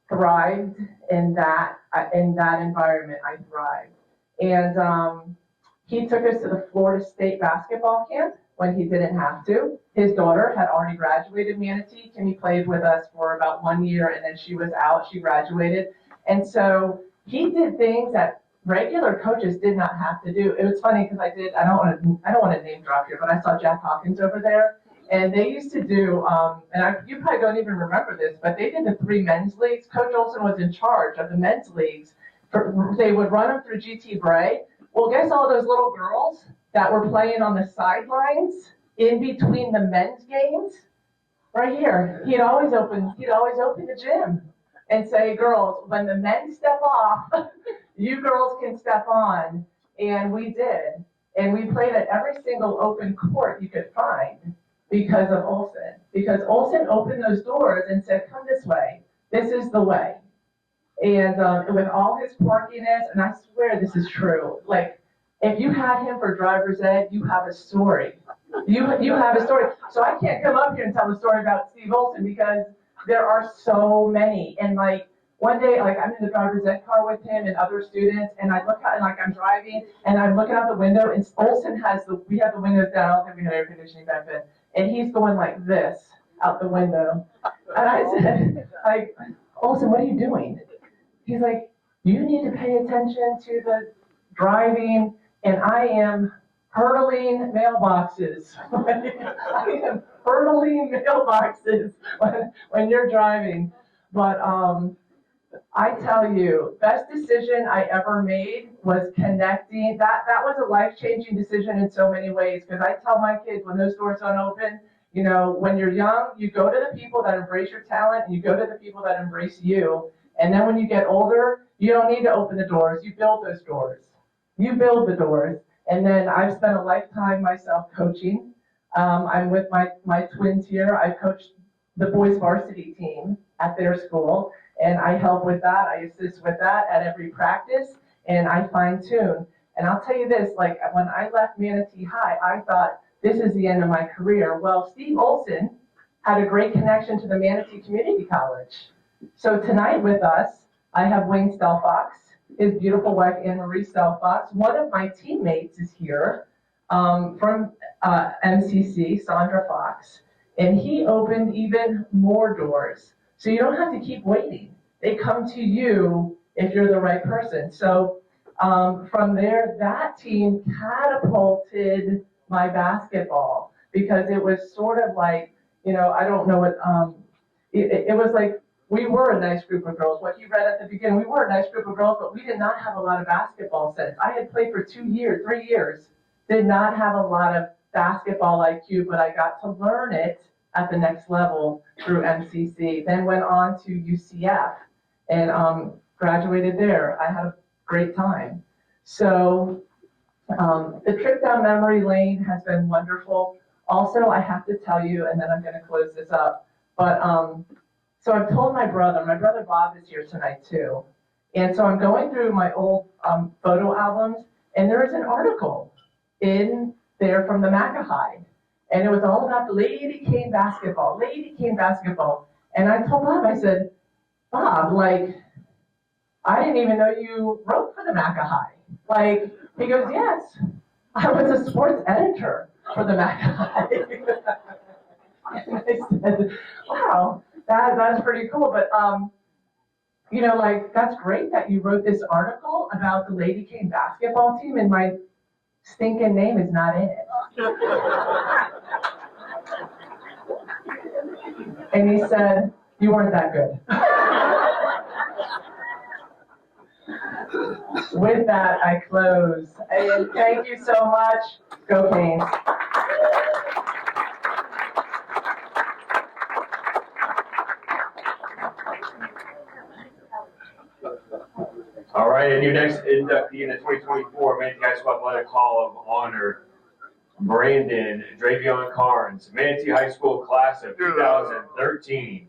thrived in that environment. I thrived. And he took us to the Florida State basketball camp when he didn't have to. His daughter had already graduated Manatee. Kimmy played with us for about 1 year, and then she was out. She graduated. And so he did things that regular coaches did not have to do. It was funny because I don't want to name drop here, but I saw Jack Hawkins over there. And they used to do, you probably don't even remember this, but they did the 3 men's leagues. Coach Olson was in charge of the men's leagues. They would run them through GT Bray. Well, guess all those little girls that were playing on the sidelines in between the men's games? Right here. He'd always open the gym and say, girls, when the men step off, you girls can step on. And we did. And we played at every single open court you could find because of Olson. Because Olson opened those doors and said, come this way. This is the way. And with all his quirkiness, and I swear this is true, like, if you had him for driver's ed, you have a story. You have a story. So I can't come up here and tell the story about Steve Olson because there are so many. And like, one day, like, I'm in the driver's ed car with him and other students, and I look out, and like, I'm driving, and I'm looking out the window, and Olson we have the windows down, I don't think we had air conditioning back then, and he's going like this out the window. And I said, like, Olson, what are you doing? He's like, you need to pay attention to the driving, and I am hurdling mailboxes. I am hurdling mailboxes when you're driving. But I tell you, best decision I ever made was connecting. That was a life-changing decision in so many ways, because I tell my kids when those doors don't open, you know, when you're young, you go to the people that embrace your talent, and you go to the people that embrace you. And then when you get older, you don't need to open the doors. You build those doors. You build the doors. And then I've spent a lifetime myself coaching. I'm with my twins here. I coached the boys varsity team at their school, and I help with that. I assist with that at every practice, and I fine tune. And I'll tell you this, like, when I left Manatee High, I thought this is the end of my career. Well, Steve Olson had a great connection to the Manatee Community College. So tonight with us, I have Wayne Stelfox, his beautiful wife, Anne-Marie Stelfox. One of my teammates is here from MCC, Sandra Fox, and he opened even more doors. So you don't have to keep waiting. They come to you if you're the right person. So from there, that team catapulted my basketball, because it was sort of like, you know, I don't know what, it was like, we were a nice group of girls. What you read at the beginning, we were a nice group of girls, but we did not have a lot of basketball sense. I had played for 3 years, did not have a lot of basketball IQ, but I got to learn it at the next level through MCC. Then went on to UCF and graduated there. I had a great time. So the trip down memory lane has been wonderful. Also, I have to tell you, and then I'm going to close this up, but so I've told my brother Bob is here tonight too. And so I'm going through my old photo albums, and there is an article in there from the Macahide. And it was all about the Lady Cane basketball. And I told Bob, I said, Bob, like, I didn't even know you wrote for the Macahide. Like, he goes, yes, I was a sports editor for the Macahide. And I said, wow, that's pretty cool. But, you know, like, that's great that you wrote this article about the Lady Cane basketball team, and my stinking name is not in it. And he said, you weren't that good. With that, I close. And thank you so much. Go Canes. All right, and your next inductee in the 2024 Manatee High School Athletic Hall of Honor, Brandon Dravion Carnes, Manatee High School class of 2013.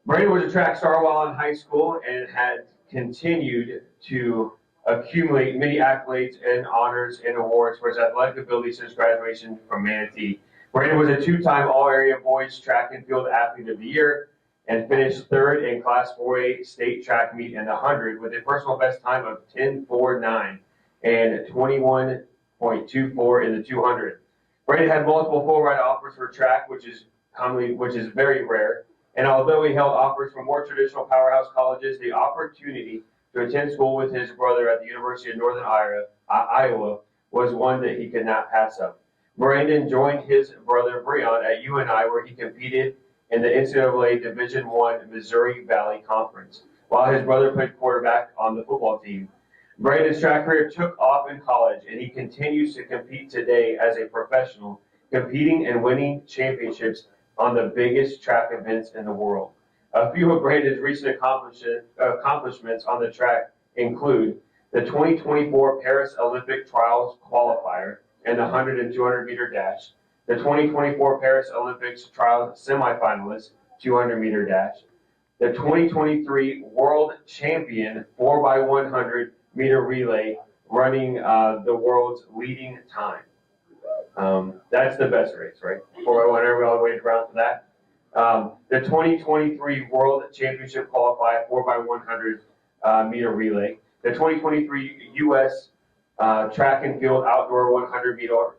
Brandon was a track star while in high school and had continued to accumulate many accolades and honors and awards for his athletic ability since graduation from Manatee. Brandon was a two-time All-Area Boys Track and Field Athlete of the Year and finished third in Class 4A state track meet in the 100 with a personal best time of 10.49 and 21.24 in the 200. Brandon had multiple full ride offers for track, which is very rare. And although he held offers from more traditional powerhouse colleges, the opportunity to attend school with his brother at the University of Northern Iowa was one that he could not pass up. Brandon joined his brother Breon at UNI, where he competed in the NCAA Division I Missouri Valley Conference, while his brother played quarterback on the football team. Brandon's track career took off in college, and he continues to compete today as a professional, competing and winning championships on the biggest track events in the world. A few of Brandon's recent accomplishments on the track include the 2024 Paris Olympic Trials qualifier and the 100 and 200 meter dash, the 2024 Paris Olympics Trials semifinalist, 200 meter dash, the 2023 World Champion 4x100 meter relay, running the world's leading time. That's the best race, right? 4x100, we all waited around for that. The 2023 World Championship qualifier 4x100 meter relay, the 2023 U.S. Track and Field Outdoor 100 meter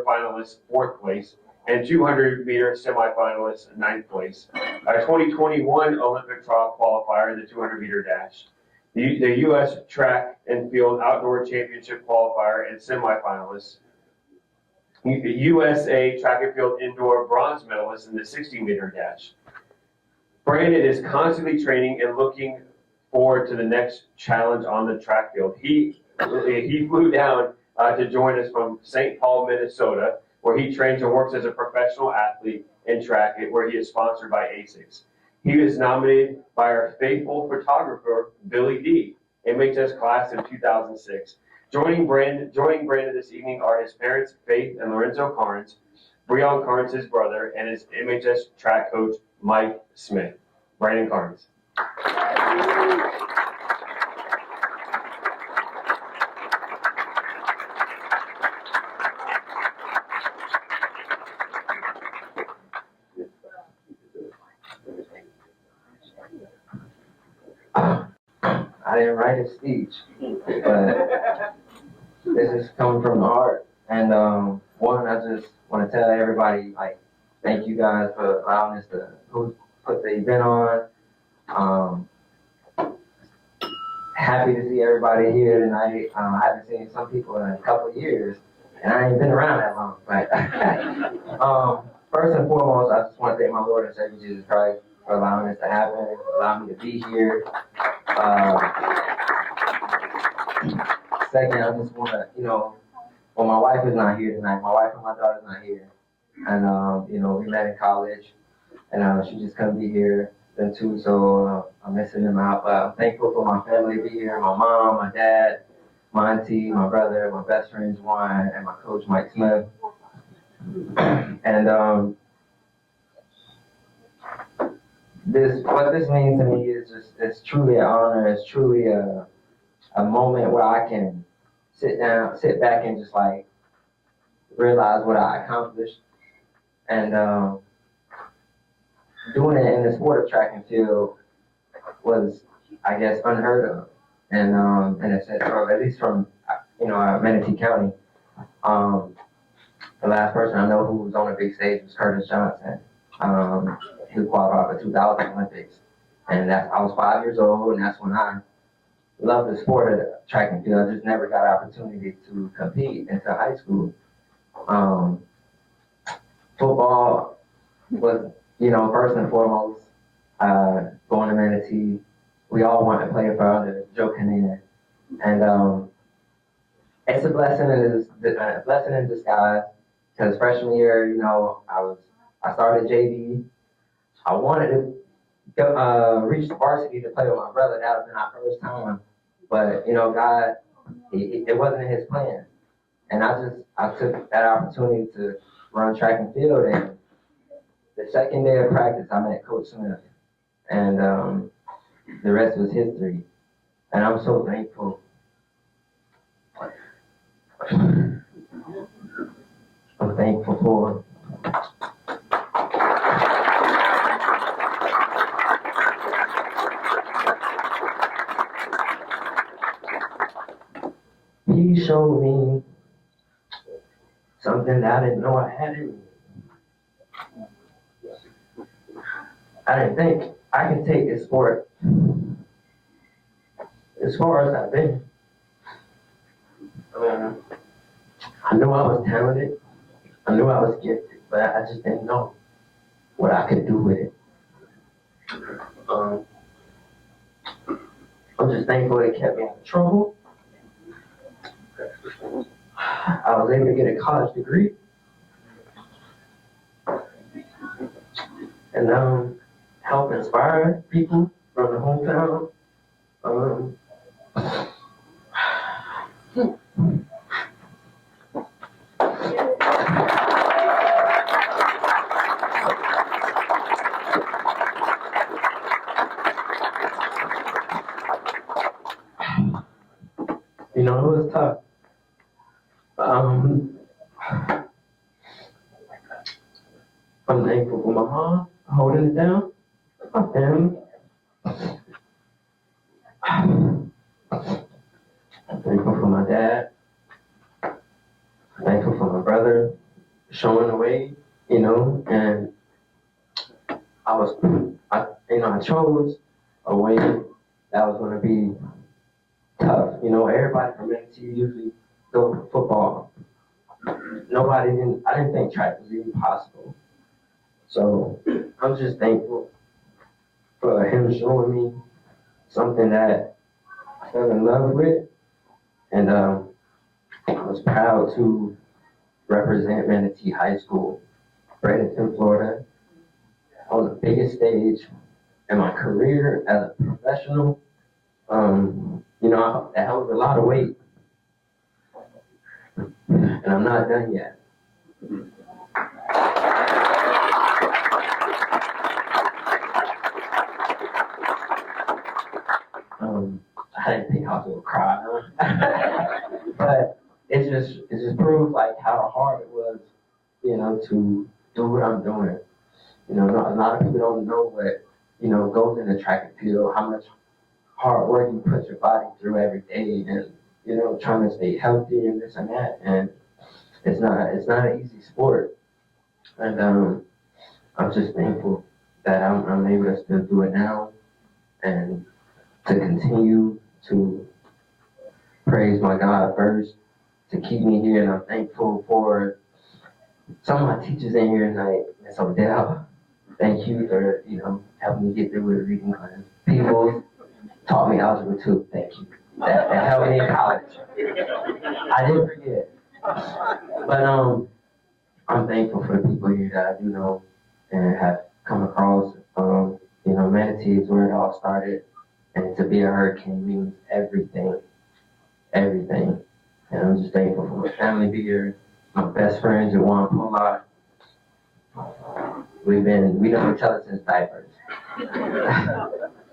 finalist, 4th place, and 200 meter semifinalist, 9th place. Our 2021 Olympic trial qualifier, the 200 meter dash. The U.S. Track and Field Outdoor Championship qualifier and semifinalists. The USA Track and Field Indoor bronze medalist in the 60 meter dash. Brandon is constantly training and looking forward to the next challenge on the track field. He flew down to join us from St. Paul, Minnesota, where he trains and works as a professional athlete in track, where he is sponsored by ASICS. He was nominated by our faithful photographer, Billy D, MHS class of 2006. Joining Brandon this evening are his parents, Faith and Lorenzo Carnes, Breon Carnes, his brother, and his MHS track coach, Mike Smith. Brandon Carnes. I didn't write a speech, but this is coming from the heart. And one, I just want to tell everybody, like, thank you guys for allowing us to put the event on. Happy to see everybody here tonight. I haven't seen some people in a couple of years, and I ain't been around that long. But first and foremost, I just want to thank my Lord and Savior Jesus Christ for allowing this to happen, allowing me to be here. Second, I just want to, well, my wife is not here tonight. My wife and my daughter's not here. And, we met in college, and she just couldn't be here then too, so I'm missing them out. But I'm thankful for my family to be here, my mom, my dad, my auntie, my brother, my best friend, Juan, and my coach, Mike Smith. And what this means to me is it's truly an honor. It's truly a moment where I can sit back and just like realize what I accomplished. And doing it in the sport of track and field was, I guess, unheard of. And in a sense, or at least from Manatee County. The last person I know who was on a big stage was Curtis Johnson. He qualified for 2000 Olympics. And I was 5 years old, and that's when I loved the sport of track and field. I just never got an opportunity to compete until high school. Football was, first and foremost, going to Manatee. We all want to play for under Joe Kinnear. And it's a blessing in disguise, because freshman year, I started JV. I wanted to reach the varsity to play with my brother. That would have been our first time. But, God, it wasn't in his plan. And I took that opportunity to run track and field. And the second day of practice, I met Coach Smith. And the rest was history. And I'm so thankful. I'm thankful for he showed me something that I didn't know I had in me. I didn't think I could take this sport as far as I've been. I knew I was talented. I knew I was gifted, but I just didn't know what I could do with it. I'm just thankful it kept me out of trouble. I was able to get a college degree. And help inspire people from the hometown. you know, it was tough. I'm thankful for my mom holding it down, my family. I'm thankful for my dad. I'm thankful for my brother showing the way, you know, and I chose a way that was going to be tough. You know, everybody from NT usually go for football. I didn't think track was even possible. So I'm just thankful for him showing me something that I fell in love with. And I was proud to represent Manatee High School, Bradenton, Florida, on the biggest stage in my career as a professional. You know, that was a lot of weight. And I'm not done yet. I didn't think I was gonna cry, but it just proves like how hard it was, you know, to do what I'm doing. You know, a lot of people don't know what, you know, goes into track and field, how much hard work you put your body through every day, and you know, trying to stay healthy and this and that, and it's not an easy sport. And I'm just thankful that I'm able to still do it now, and to continue to praise my God first, to keep me here. And I'm thankful for some of my teachers in here tonight. Miss Odell, thank you for, you know, helping me get through with the reading class. People taught me algebra too, thank you. That helped me in college. I didn't forget. But I'm thankful for the people here that I do know and have come across. You know, Manatee is where it all started. And to be a Hurricane means everything. Everything. And I'm just thankful for my family to be here. My best friend, Jawan Pollard. We know each other since diapers.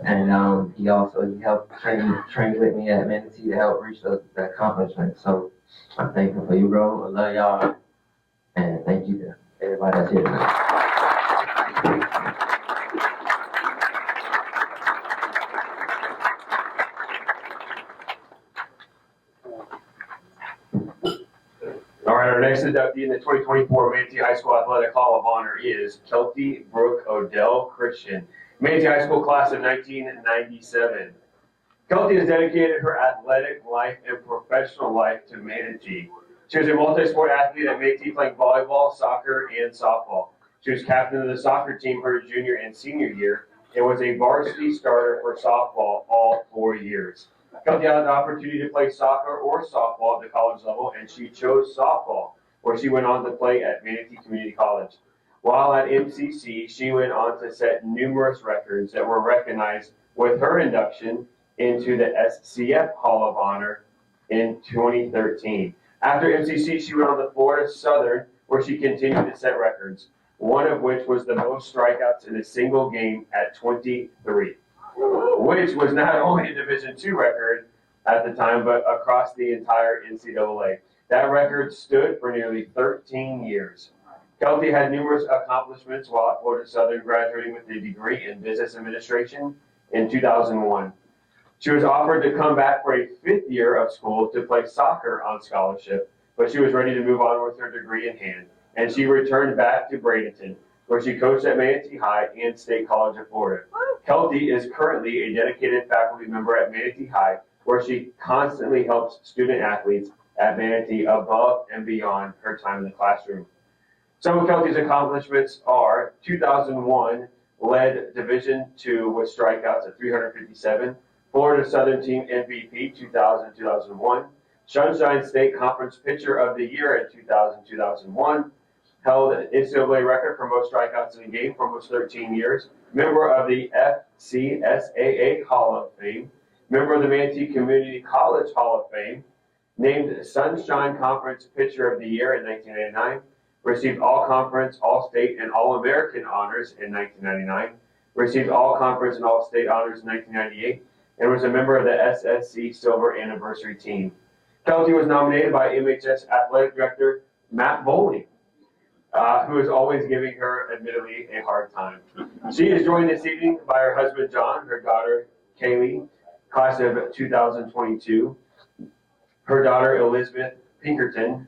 And he helped train with me at Manatee to help reach the accomplishment. So I'm thankful for you, bro. I love y'all. And thank you to everybody that's here tonight. All right, our next inductee in the 2024 Manatee High School Athletic Hall of Honor is Kelty Brooke Odell Christian, Manatee High School class of 1997. Kelty has dedicated her athletic life and professional life to Manatee. She was a multi-sport athlete at Manatee, playing volleyball, soccer, and softball. She was captain of the soccer team her junior and senior year and was a varsity starter for softball all 4 years. Kelty had the opportunity to play soccer or softball at the college level, and she chose softball, where she went on to play at Manatee Community College. While at MCC, she went on to set numerous records that were recognized with her induction into the SCF Hall of Honor in 2013. After MCC, she went on to Florida Southern, where she continued to set records, one of which was the most strikeouts in a single game at 23. Which was not only a Division II record at the time, but across the entire NCAA. That record stood for nearly 13 years. Kelty had numerous accomplishments while at Florida Southern, graduating with a degree in business administration in 2001. She was offered to come back for a 5th year of school to play soccer on scholarship, but she was ready to move on with her degree in hand, and she returned back to Bradenton, where she coached at Manatee High and State College of Florida. Kelty is currently a dedicated faculty member at Manatee High, where she constantly helps student athletes at Manatee above and beyond her time in the classroom. Some of Kelty's accomplishments are 2001 led Division II with strikeouts at 357, Florida Southern Team MVP 2000-2001, Sunshine State Conference Pitcher of the Year in 2000-2001, held an NCAA record for most strikeouts in a game for almost 13 years, member of the FCSAA Hall of Fame, member of the Manatee Community College Hall of Fame, named Sunshine Conference Pitcher of the Year in 1999, received All-Conference, All-State, and All-American honors in 1999, received All-Conference and All-State honors in 1998, and was a member of the SSC Silver Anniversary Team. Kelty was nominated by MHS Athletic Director Matt Bowling, who is always giving her, admittedly, a hard time. She is joined this evening by her husband John, her daughter Kaylee, class of 2022, her daughter Elizabeth Pinkerton,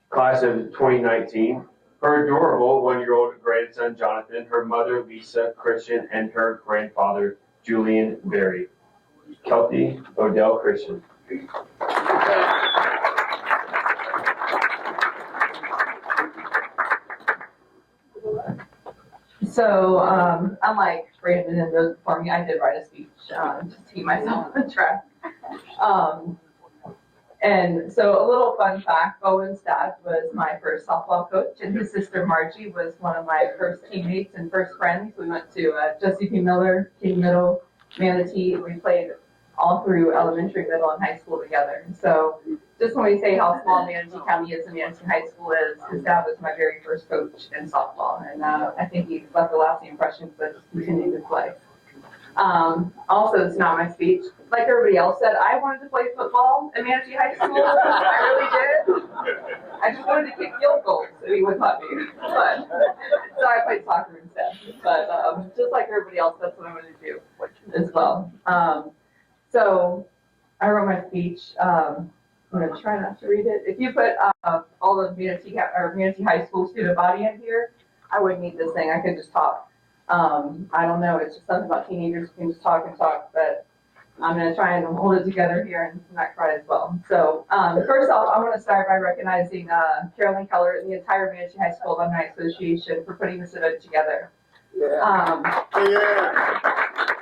class of 2019, her adorable 1-year-old grandson Jonathan, her mother Lisa Christian, and her grandfather Julian Berry. Kelty Odell Christian. So, unlike Brandon and those before me, I did write a speech, just to keep myself on track. And so a little fun fact, Bowen's dad was my first softball coach, and his sister Margie was one of my first teammates and first friends. We went to Jesse P. Miller, King Middle, Manatee. We played all through elementary, middle, and high school together. And so just when we say how small Manatee County is and Manatee High School is, his dad was my very first coach in softball. And I think he left a lasting impression because I just continued to play. Also, it's not my speech. Like everybody else said, I wanted to play football at Manatee High School. I really did. I just wanted to kick field goals so he would let me. But, so I played soccer instead. But just like everybody else, that's what I'm going to do as well. So I wrote my speech. I'm going to try not to read it. If you put all of Manatee High School student body in here, I wouldn't need this thing. I could just talk. I don't know, it's just something about teenagers who can just talk and talk, but I'm going to try and hold it together here and not cry as well. So, first off, I want to start by recognizing Carolyn Keller and the entire Manatee High School Alumni Association for putting this event together.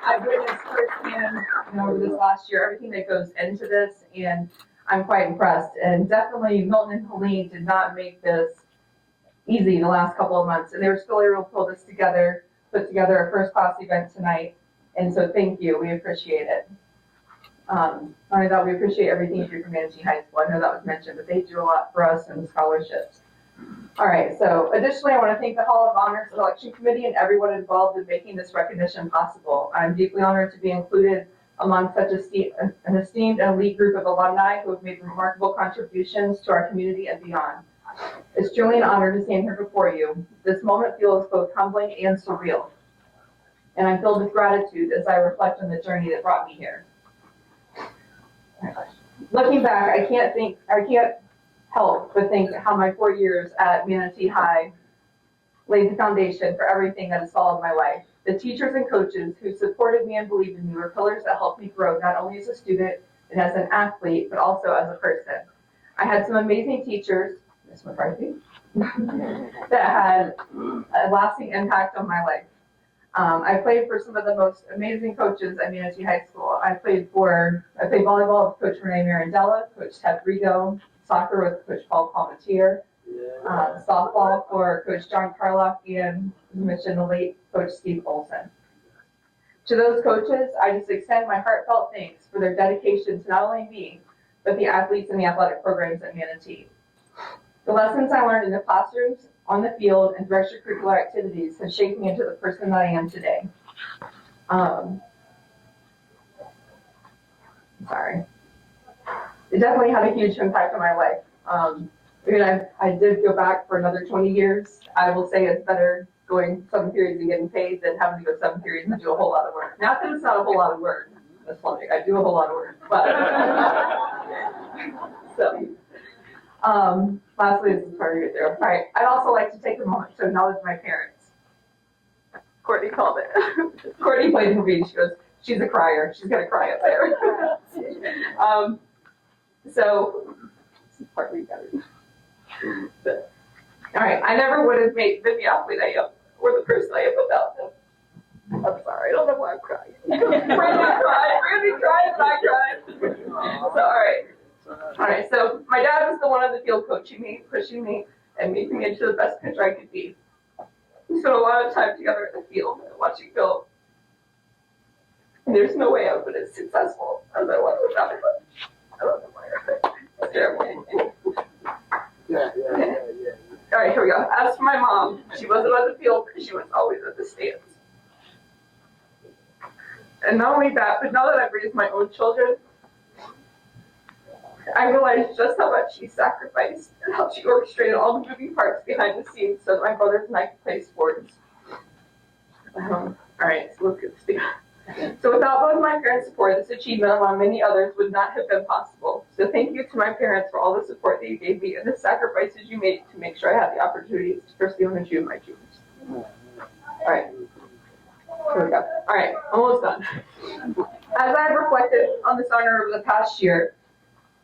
I've witnessed firsthand, over this last year, everything that goes into this, and I'm quite impressed. And definitely Milton and Helene did not make this easy the last couple of months, and they were still able to pull this together, put together a first-class event tonight, and so thank you, we appreciate it. I thought we appreciate everything you do for Manatee High School. I know that was mentioned, but they do a lot for us in the scholarships. All right, so additionally, I want to thank the Hall of Honor Selection Committee and everyone involved in making this recognition possible. I'm deeply honored to be included among such an esteemed and elite group of alumni who have made remarkable contributions to our community and beyond. It's truly an honor to stand here before you. This moment feels both humbling and surreal. And I'm filled with gratitude as I reflect on the journey that brought me here. Looking back, I can't help but think how my 4 years at Manatee High laid the foundation for everything that has followed my life. The teachers and coaches who supported me and believed in me were pillars that helped me grow not only as a student and as an athlete, but also as a person. I had some amazing teachers, Ms. McCarthy, that had a lasting impact on my life. I played for some of the most amazing coaches at Manatee High School. I played volleyball with Coach Renee Mirandella, Coach Ted Rigo, soccer with Coach Paul Palmatier, softball for Coach John Carlock, and mentioned the late Coach Steve Olson. To those coaches, I just extend my heartfelt thanks for their dedication to not only me, but the athletes and the athletic programs at Manatee. The lessons I learned in the classrooms, on the field, and through extracurricular activities have shaped me into the person that I am today. Sorry. It definitely had a huge impact on my life. I did go back for another 20 years. I will say it's better going 7 periods and getting paid than having to go 7 periods and do a whole lot of work. Not that it's not a whole lot of work. That's funny. I do a whole lot of work. But lastly, this is hard to get through. All right. I'd also like to take a moment to acknowledge my parents. Courtney called it. Courtney played for me. She goes, she's a crier. She's going to cry up there. So, this is partly better. But, all right. I never would have been the athlete I am or the person I am without them. I'm sorry. I don't know why I'm crying. Brandon cried, and I cried. So, all right, so my dad was the one on the field coaching me, pushing me, and making me into the best pitcher I could be. We spent a lot of time together in the field and watching film. And there's no way I would have been as successful as I was without him. I don't know why. It's terrible. All right, here we go. As for my mom, she wasn't on the field, but she was always at the stands. And not only that, but now that I've raised my own children, I realized just how much she sacrificed and how she orchestrated all the moving parts behind the scenes so that my brothers and I could play sports. All right, so let's get this together. So without both my parents' support, this achievement, among many others, would not have been possible. So thank you to my parents for all the support that you gave me and the sacrifices you made to make sure I had the opportunities to pursue and achieve my dreams. All right, here we go. All right, almost done. As I have reflected on this honor over the past year,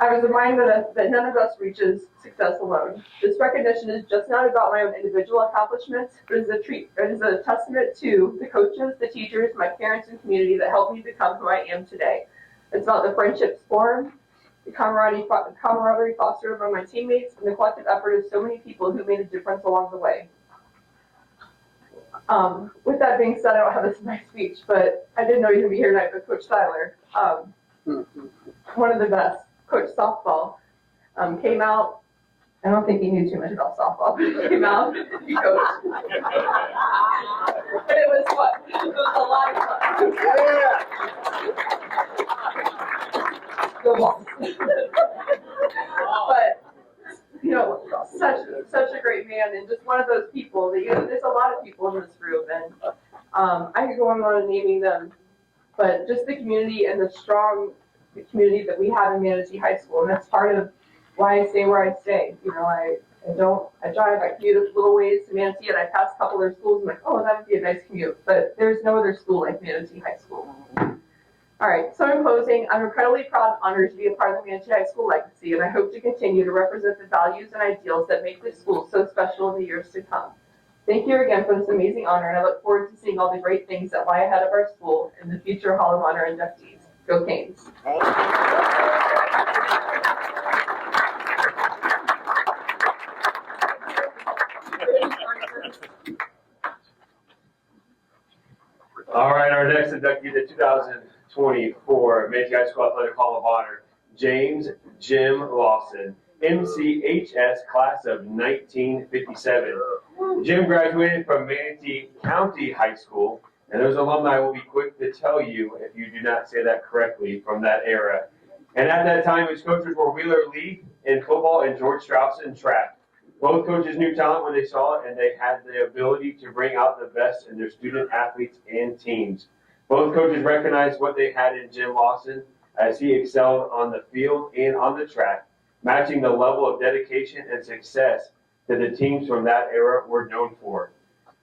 I was reminded that none of us reaches success alone. This recognition is just not about my own individual accomplishments, but it is a testament to the coaches, the teachers, my parents, and community that helped me become who I am today. It's about the friendships formed, the camaraderie fostered among my teammates, and the collective effort of so many people who made a difference along the way. With that being said, I don't have this in my speech, but I didn't know you would be here tonight, but Coach Tyler, one of the best. Coach softball, came out. I don't think he knew too much about softball, but he came out and he coached. But it was fun. It was a lot of fun. Go Longs. But, you know, such a great man and just one of those people that, you know, there's a lot of people in this room and I could go on naming them, but just the community and the strong community that we have in Manatee High School, and that's part of why I stay where I stay. You know, I commute a little ways to Manatee, and I pass a couple other schools, and I'm like, oh, that would be a nice commute, but there's no other school like Manatee High School. All right, so in closing, I'm incredibly proud and honored to be a part of the Manatee High School legacy, and I hope to continue to represent the values and ideals that make this school so special in the years to come. Thank you again for this amazing honor, and I look forward to seeing all the great things that lie ahead of our school and the future Hall of Honor inductees. Go Canes. All right, our next inductee, the 2024 Manatee High School Athletic Hall of Honor, James Jim Lawson, MCHS class of 1957. Jim graduated from Manatee County High School, and those alumni will be quick to tell you if you do not say that correctly from that era. And at that time, his coaches were Wheeler Lee in football and George Strauss in track. Both coaches knew talent when they saw it, and they had the ability to bring out the best in their student athletes and teams. Both coaches recognized what they had in Jim Lawson as he excelled on the field and on the track, matching the level of dedication and success that the teams from that era were known for.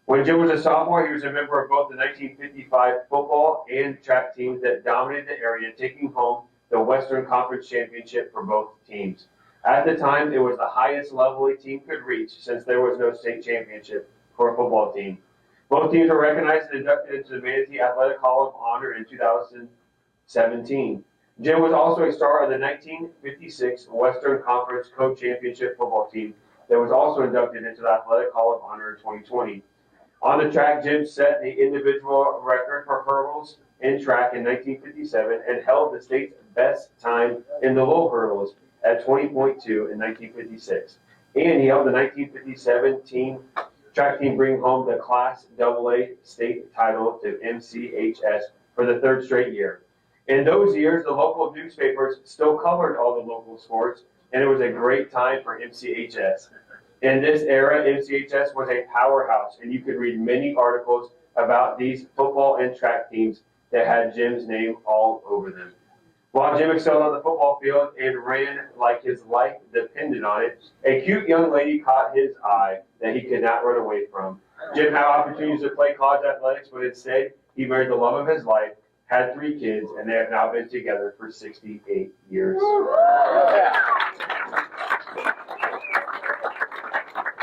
When Jim was a sophomore, he was a member of both the 1955 football and track teams that dominated the area, taking home the Western Conference Championship for both teams. At the time, it was the highest level a team could reach since there was no state championship for a football team. Both teams were recognized and inducted into the Manatee Athletic Hall of Honor in 2017. Jim was also a star of the 1956 Western Conference Co-Championship football team that was also inducted into the Athletic Hall of Honor in 2020. On the track, Jim set the individual record for hurdles in track in 1957 and held the state's best time in the low hurdles at 20.2 in 1956. And he helped the 1957 track team bring home the Class AA state title to MCHS for the third straight year. In those years, the local newspapers still covered all the local sports, and it was a great time for MCHS. In this era, MCHS was a powerhouse, and you could read many articles about these football and track teams that had Jim's name all over them. While Jim excelled on the football field and ran like his life depended on it, a cute young lady caught his eye that he could not run away from. Jim had opportunities to play college athletics, but instead, he married the love of his life, had 3 kids, and they have now been together for 68 years.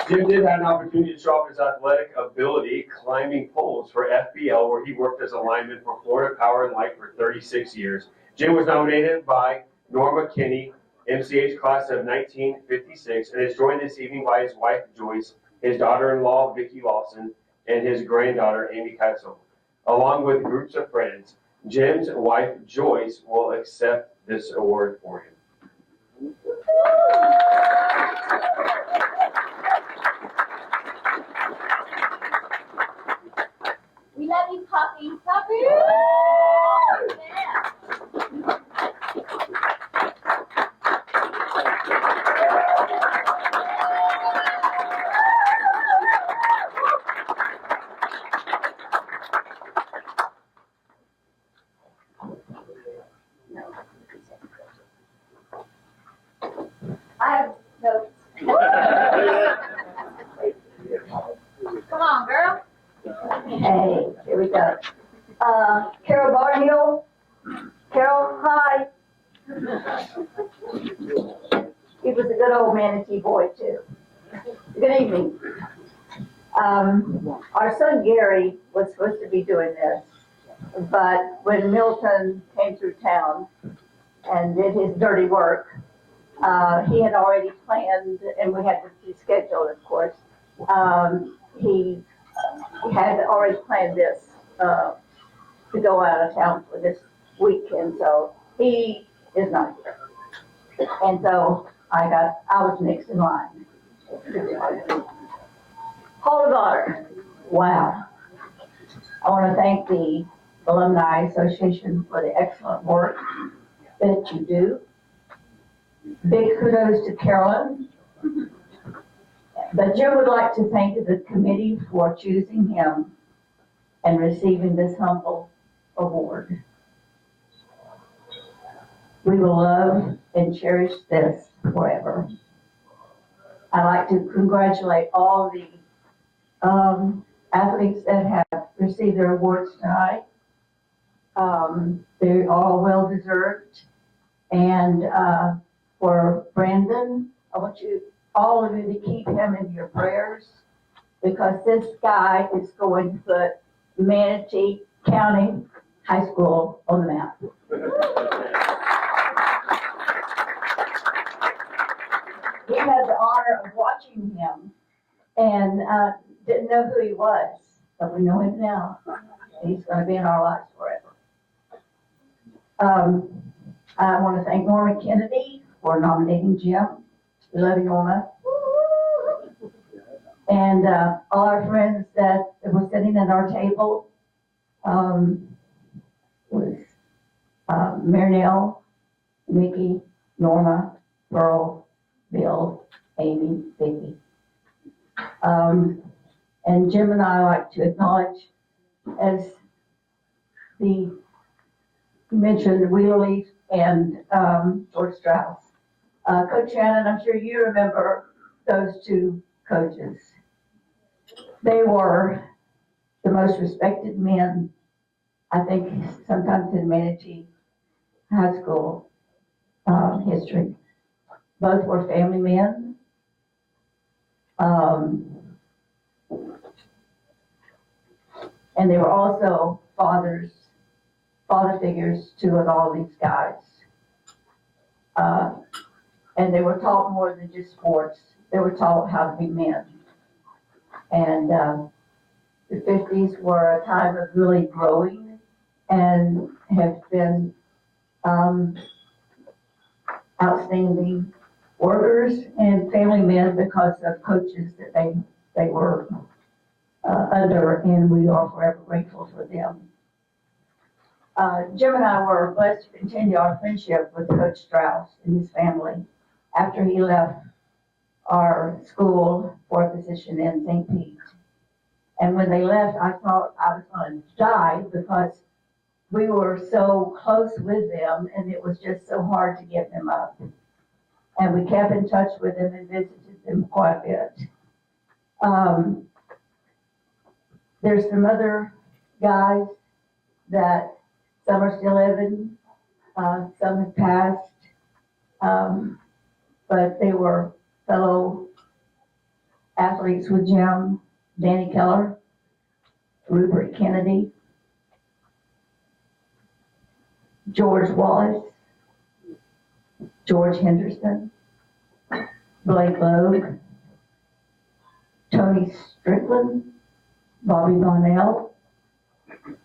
Jim did have an opportunity to show off his athletic ability climbing poles for FBL, where he worked as a lineman for Florida Power and Light for 36 years. Jim was nominated by Norma Kinney, MCH class of 1956, and is joined this evening by his wife Joyce, his daughter-in-law Vicki Lawson, and his granddaughter Amy Ketzel, along with groups of friends. Jim's wife Joyce will accept this award for him. We love you, Puppy. Puppy! Yeah. good old Manatee boy too. Good evening. Our son Gary was supposed to be doing this, but when Milton came through town and did his dirty work, he had already planned, and we had to reschedule, of course. He had already planned this to go out of town for this weekend, so he is not here. And so I was next in line. Hall of Honor. Wow. I want to thank the Alumni Association for the excellent work that you do. Big kudos to Carolyn. But Jim would like to thank the committee for choosing him and receiving this humble award. We will love and cherish this forever. I'd like to congratulate all the athletes that have received their awards tonight. They're all well deserved. And for Brandon, I want all of you to keep him in your prayers, because this guy is going to put Manatee County High School on the map. We had the honor of watching him and didn't know who he was, but we know him now. He's going to be in our lives forever. I want to thank Norma Kennedy for nominating Jim. We love you, Norma. And all our friends that were sitting at our table was Marinelle, Mickey, Norma, Pearl, Bill, Amy, Vicki. And Jim and I like to acknowledge, as you mentioned, Wheeler Leaf and George Strauss. Coach Shannon, I'm sure you remember those two coaches. They were the most respected men, I think, sometimes in Manatee High School history. Both were family men. And they were also father figures to all these guys. And they were taught more than just sports. They were taught how to be men. And the 50s were a time of really growing and have been outstanding workers and family men because of coaches that they were under, and we are forever grateful for them. Jim and I were blessed to continue our friendship with Coach Strauss and his family after he left our school for a position in St. Pete. And when they left, I thought I was going to die because we were so close with them, and it was just so hard to give them up. And we kept in touch with them and visited them quite a bit. There's some other guys that some are still living, some have passed, but they were fellow athletes with Jim: Danny Keller, Rupert Kennedy, George Wallace, George Henderson, Blake Logue, Tony Strickland, Bobby Bonnell,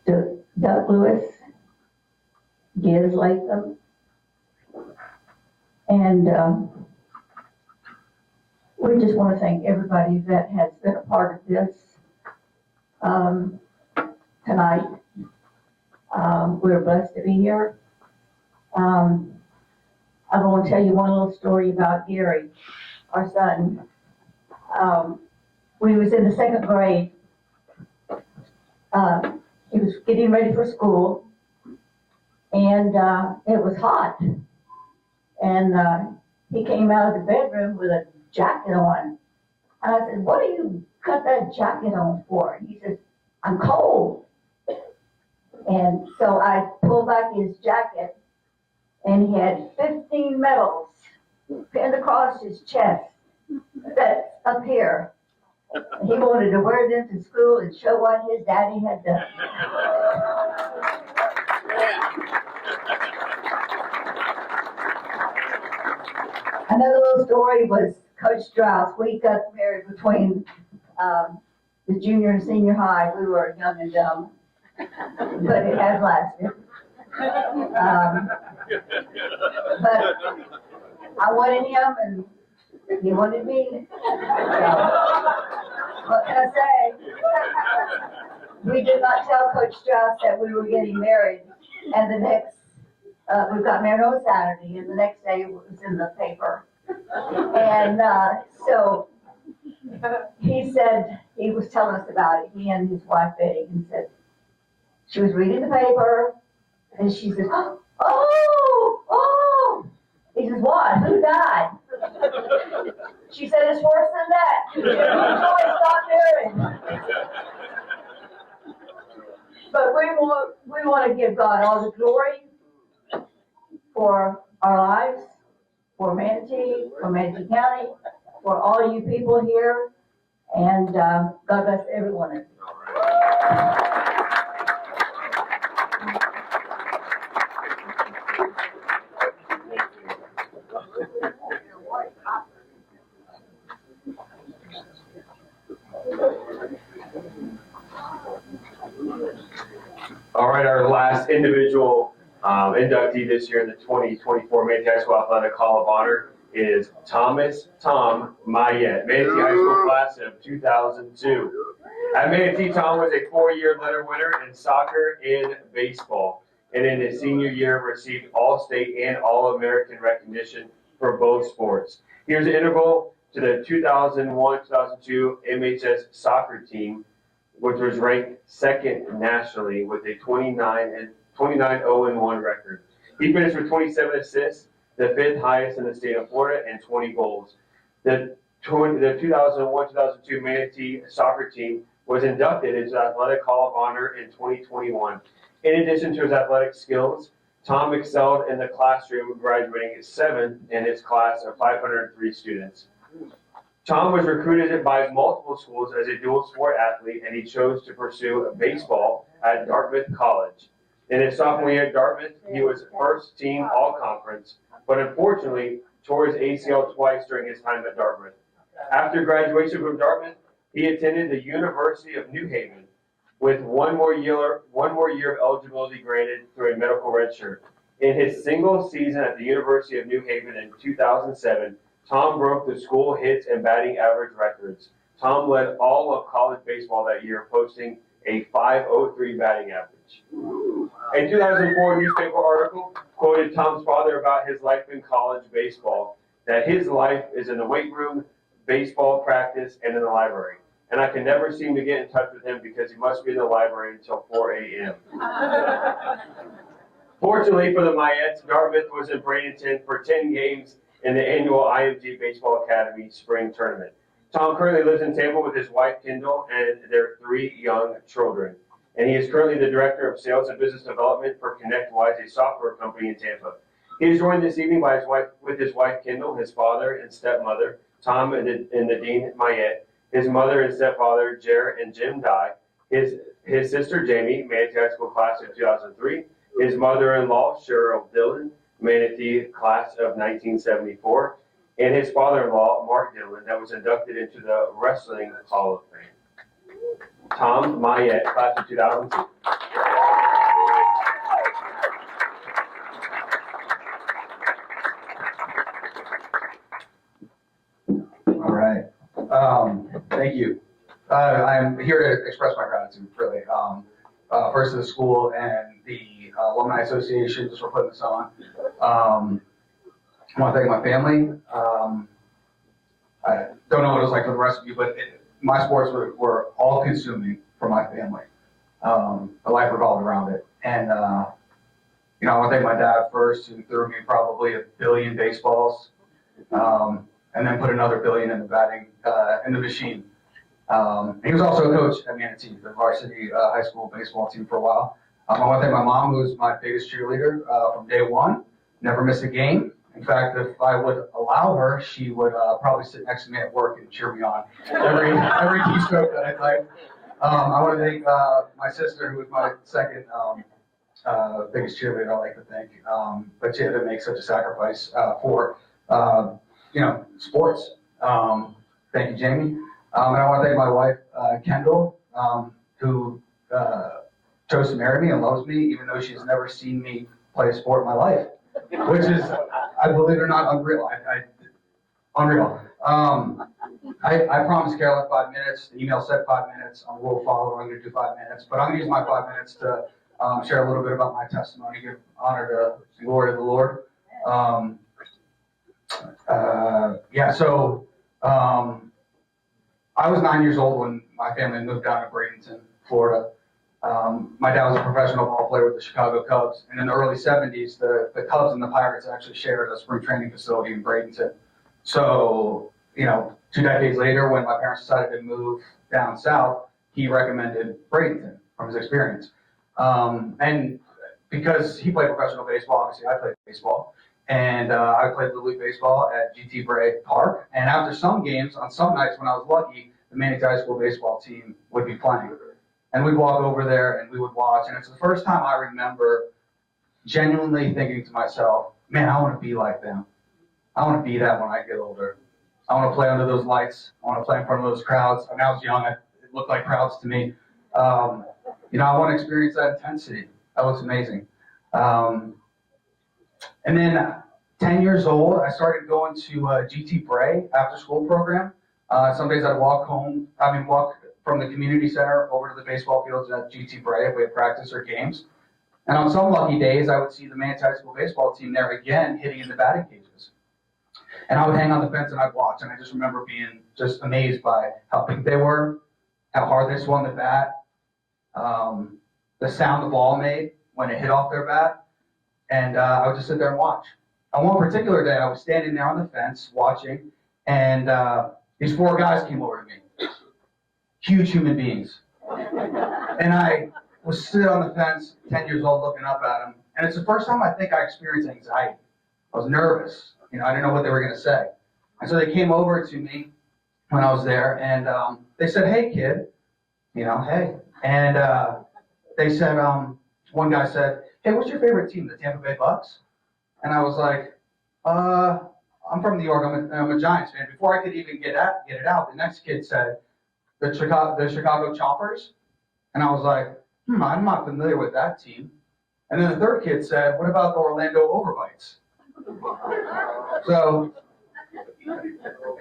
Doug Lewis, Giz Latham, and we just want to thank everybody that has been a part of this tonight. We're blessed to be here. I'm going to tell you one little story about Gary, our son. When he was in the second grade, he was getting ready for school, and it was hot. And he came out of the bedroom with a jacket on. And I said, "What do you got that jacket on for?" And he says, "I'm cold." And so I pulled back his jacket, and he had 15 medals pinned across his chest that's up here. He wanted to wear them to school and show what his daddy had done. Another little story was Coach Strauss. We got married between the junior and senior high. We were young and dumb, but it has lasted. But I wanted him and he wanted me. So, what can I say? We did not tell Coach Strauss that we were getting married. And the next, we got married on Saturday, and the next day it was in the paper. And so he said, he was telling us about it, he and his wife Betty, and said, she was reading the paper, and she said, oh. He says, what? Who died? She said, it's worse than that. Joy, stop there. But we want to give God all the glory for our lives, for Manatee County, for all you people here, and God bless every one of you. All right, our last individual inductee this year in the 2024 Manatee High School Athletic Hall of Honor is Tom Mayette, Manatee High School class of 2002. At Manatee, Tom was a 4-year letter winner in soccer and baseball, and in his senior year received All-State and All-American recognition for both sports. He was integral to the 2001-2002 MHS soccer team, which was ranked second nationally with a 29-0-1 record. He finished with 27 assists, the 5th highest in the state of Florida, and 20 goals. The 2001-2002 Manatee soccer team was inducted into the Athletic Hall of Honor in 2021. In addition to his athletic skills, Tom excelled in the classroom, graduating 7th in his class of 503 students. Tom was recruited by multiple schools as a dual sport athlete, and he chose to pursue baseball at Dartmouth College. In his sophomore year at Dartmouth, he was first team all-conference, but unfortunately tore his ACL twice during his time at Dartmouth. After graduation from Dartmouth, he attended the University of New Haven with one more year of eligibility granted through a medical redshirt. In his single season at the University of New Haven in 2007, Tom broke the school hits and batting average records. Tom led all of college baseball that year, posting a .503 batting average. A 2004 newspaper article quoted Tom's father about his life in college baseball, that his life is in the weight room, baseball practice, and in the library. And I can never seem to get in touch with him because he must be in the library until 4 a.m. Fortunately for the Mayettes, Dartmouth was in Bradenton for 10 games in the annual IMG Baseball Academy Spring Tournament. Tom currently lives in Tampa with his wife, Kendall, and their 3 young children. And he is currently the Director of Sales and Business Development for ConnectWise, a software company in Tampa. He is joined this evening by his wife, Kendall, his father and stepmother, Tom and Nadine Mayette, his mother and stepfather, Jer and Jim Dye, his sister, Jamie, Manatee High School class of 2003, his mother-in-law, Cheryl Dillon, Manatee class of 1974, and his father-in-law, Mark Dillon, that was inducted into the Wrestling Hall of Fame. Tom Mayette, class of 2002. All right. Thank you. I'm here to express my gratitude, really. First to the school and the Alumni Association just for putting this on. I want to thank my family. I don't know what it was like for the rest of you, but my sports were all consuming for my family. The life revolved around it. And, I want to thank my dad first, who threw me probably 1 billion baseballs, and then put another 1 billion in the batting, in the machine. He was also a coach at Manatee, the varsity high school baseball team for a while. I want to thank my mom, who was my biggest cheerleader from day one, never missed a game, In fact, if I would allow her, she would probably sit next to me at work and cheer me on every keystroke that I type. I want to thank my sister, who was my second biggest cheerleader, I like to think. But she had to make such a sacrifice for sports. Thank you, Jamie. And I want to thank my wife, Kendall, who chose to marry me and loves me, even though she's never seen me play a sport in my life, which is, I believe it or not, unreal. Unreal. I promised Carolyn 5 minutes. The email said 5 minutes. I will follow. I'm going to do 5 minutes, but I'm going to use my 5 minutes to share a little bit about my testimony, give honor to the glory of the Lord. I was 9 years old when my family moved down to Bradenton, Florida. My dad was a professional ball player with the Chicago Cubs, and in the early 70s, the Cubs and the Pirates actually shared a spring training facility in Bradenton. So, 2 decades later, when my parents decided to move down south, he recommended Bradenton from his experience. And because he played professional baseball, obviously I played baseball, and I played Little League Baseball at GT Bray Park. And after some games, on some nights when I was lucky, the Manatee High School baseball team would be playing. And we'd walk over there and we would watch. And it's the first time I remember genuinely thinking to myself, man, I want to be like them. I want to be that when I get older. I want to play under those lights. I want to play in front of those crowds. I mean, I was young. It looked like crowds to me. I want to experience that intensity. That was amazing. And then 10 years old, I started going to GT Bray after school program. Some days I'd walk from the community center over to the baseball fields at GT Bray if we had practice or games. And on some lucky days, I would see the Manatee High School baseball team there again hitting in the batting cages. And I would hang on the fence and I'd watch. And I just remember being just amazed by how big they were, how hard they swung the bat, the sound the ball made when it hit off their bat. And I would just sit there and watch. On one particular day, I was standing there on the fence watching, and these 4 guys came over to me. Huge human beings. And I was sitting on the fence, 10 years old, looking up at them. And it's the first time I think I experienced anxiety. I was nervous. I didn't know what they were going to say. And so they came over to me when I was there, and they said, hey, kid. Hey. And they said, one guy said, hey, what's your favorite team, the Tampa Bay Bucks? And I was like, I'm from New York. I'm a Giants fan. Before I could even get it out, the next kid said, the Chicago Choppers. And I was like, I'm not familiar with that team. And then the third kid said, what about the Orlando Overbites? So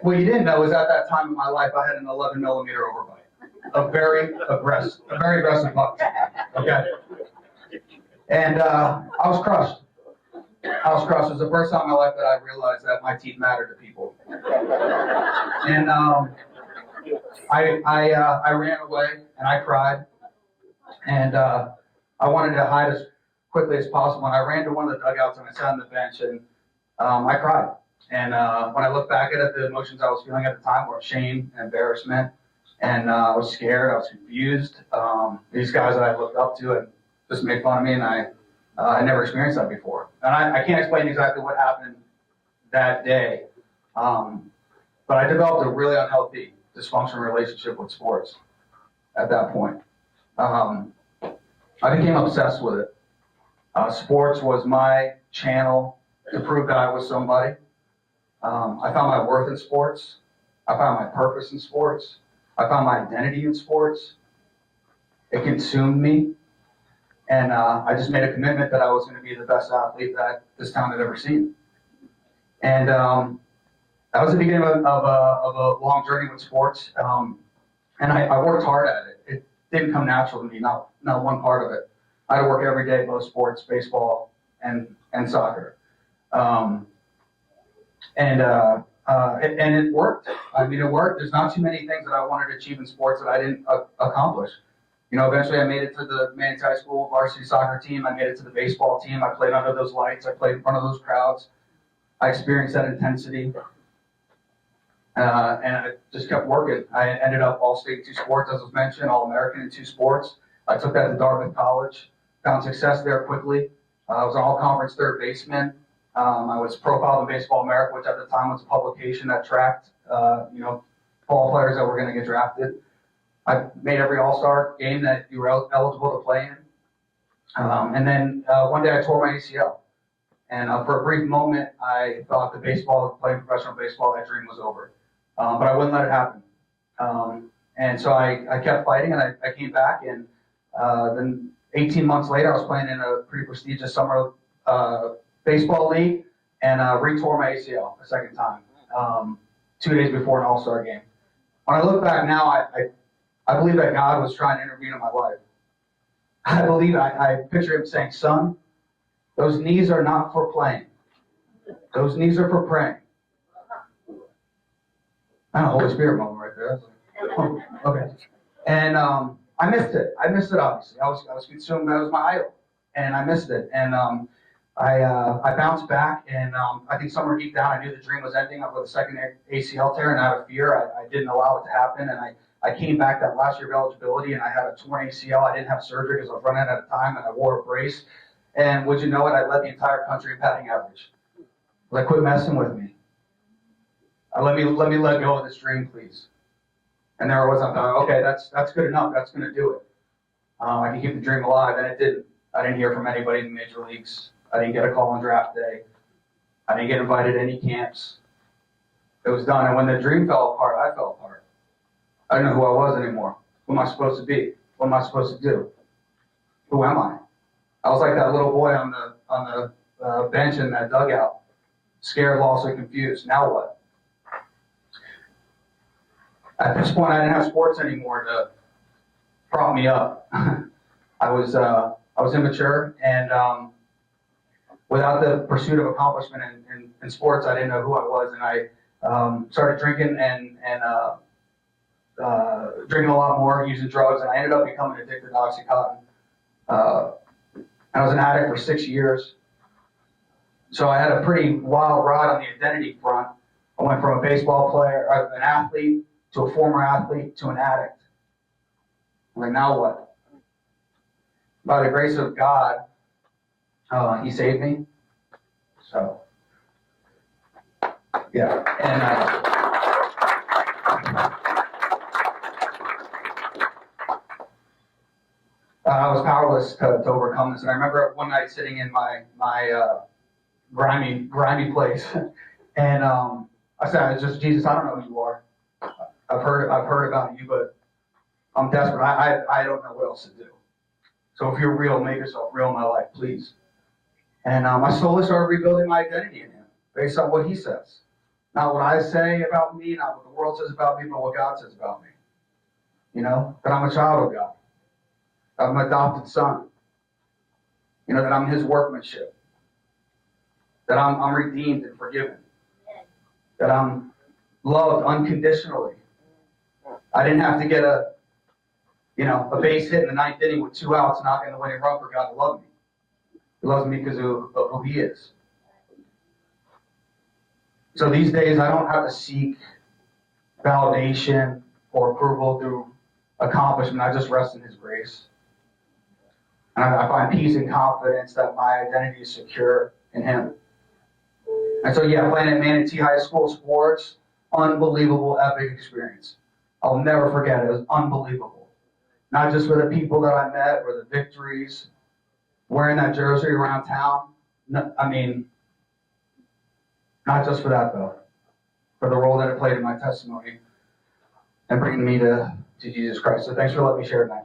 what you didn't know is at that time in my life, I had an 11 millimeter overbite, a very aggressive buck. Okay. And I was crushed. It was the first time in my life that I realized that my teeth mattered to people. And I ran away and I cried, and I wanted to hide as quickly as possible. And I ran to one of the dugouts and I sat on the bench and I cried. And when I look back at it, the emotions I was feeling at the time were shame and embarrassment, and I was scared. I was confused. These guys that I looked up to and just made fun of me, and I never experienced that before. And I can't explain exactly what happened that day, but I developed a really unhealthy, dysfunctional relationship with sports at that point. I became obsessed with it. Sports was my channel to prove that I was somebody. I found my worth in sports. I found my purpose in sports. I found my identity in sports. It consumed me. And I just made a commitment that I was going to be the best athlete that this town had ever seen. And that was the beginning of a long journey with sports. And I worked hard at it. It didn't come natural to me, not one part of it. I had to work every day, both sports, baseball, and soccer. And it worked. I mean, it worked. There's not too many things that I wanted to achieve in sports that I didn't accomplish. Eventually I made it to the Manatee High School varsity soccer team. I made it to the baseball team. I played under those lights. I played in front of those crowds. I experienced that intensity. And I just kept working. I ended up All-State in 2 sports, as was mentioned, All-American in 2 sports. I took that to Dartmouth College, found success there quickly. I was an all-conference third baseman. I was profiled in Baseball America, which at the time was a publication that tracked, ball players that were going to get drafted. I made every All-Star game that you were eligible to play in. And then one day I tore my ACL. And for a brief moment, I thought playing professional baseball, that dream was over. But I wouldn't let it happen. And so I kept fighting, and I came back. And then 18 months later, I was playing in a pretty prestigious summer baseball league, and re-tore my ACL a second time, 2 days before an All-Star game. When I look back now, I believe that God was trying to intervene in my life. I picture him saying, son, those knees are not for playing. Those knees are for praying. I know, Holy Spirit moment right there. Oh, okay. And I missed it. I missed it, obviously. I was consumed. That was my idol. And I missed it. And I bounced back, and I think somewhere deep down I knew the dream was ending up with a second ACL tear, and out of fear, I didn't allow it to happen. And I came back that last year of eligibility, and I had a torn ACL. I didn't have surgery because I was running out of time, and I wore a brace. And would you know it, I led the entire country in batting average. Like, quit messing with me. Let me let go of this dream, please. And there I was. I'm going, okay, that's good enough. That's going to do it. I can keep the dream alive, and it didn't. I didn't hear from anybody in the major leagues. I didn't get a call on draft day. I didn't get invited to any camps. It was done. And when the dream fell apart, I fell apart. I didn't know who I was anymore. Who am I supposed to be? What am I supposed to do? Who am I? I was like that little boy on the bench in that dugout, scared, lost, and confused. Now what? At this point, I didn't have sports anymore to prop me up. I was immature, and without the pursuit of accomplishment in sports, I didn't know who I was, and I started drinking and drinking a lot more, using drugs, and I ended up becoming addicted to OxyContin. I was an addict for 6 years. So I had a pretty wild ride on the identity front. I went from a baseball player, an athlete, to a former athlete, to an addict. I'm like, now what? By the grace of God, he saved me. So, yeah. And I was powerless to overcome this. And I remember one night sitting in my grimy place, and I said, "Just Jesus, I don't know who you are. I've heard about you, but I'm desperate. I don't know what else to do. So if you're real, make yourself real in my life, please." And I slowly started rebuilding my identity in Him, based on what He says, not what I say about me, not what the world says about me, but what God says about me. You know, that I'm a child of God. I'm an adopted son. You know, that I'm His workmanship. That I'm redeemed and forgiven. That I'm loved unconditionally. I didn't have to get a base hit in the ninth inning with 2 outs, knocking the winning run for God to love me. He loves me because of who He is. So these days, I don't have to seek validation or approval through accomplishment. I just rest in His grace. And I find peace and confidence that my identity is secure in Him. And so, yeah, playing at Manatee High School sports, unbelievable, epic experience. I'll never forget it. It was unbelievable. Not just for the people that I met or the victories, wearing that jersey around town. No, I mean, not just for that, though. For the role that it played in my testimony and bringing me to Jesus Christ. So thanks for letting me share tonight.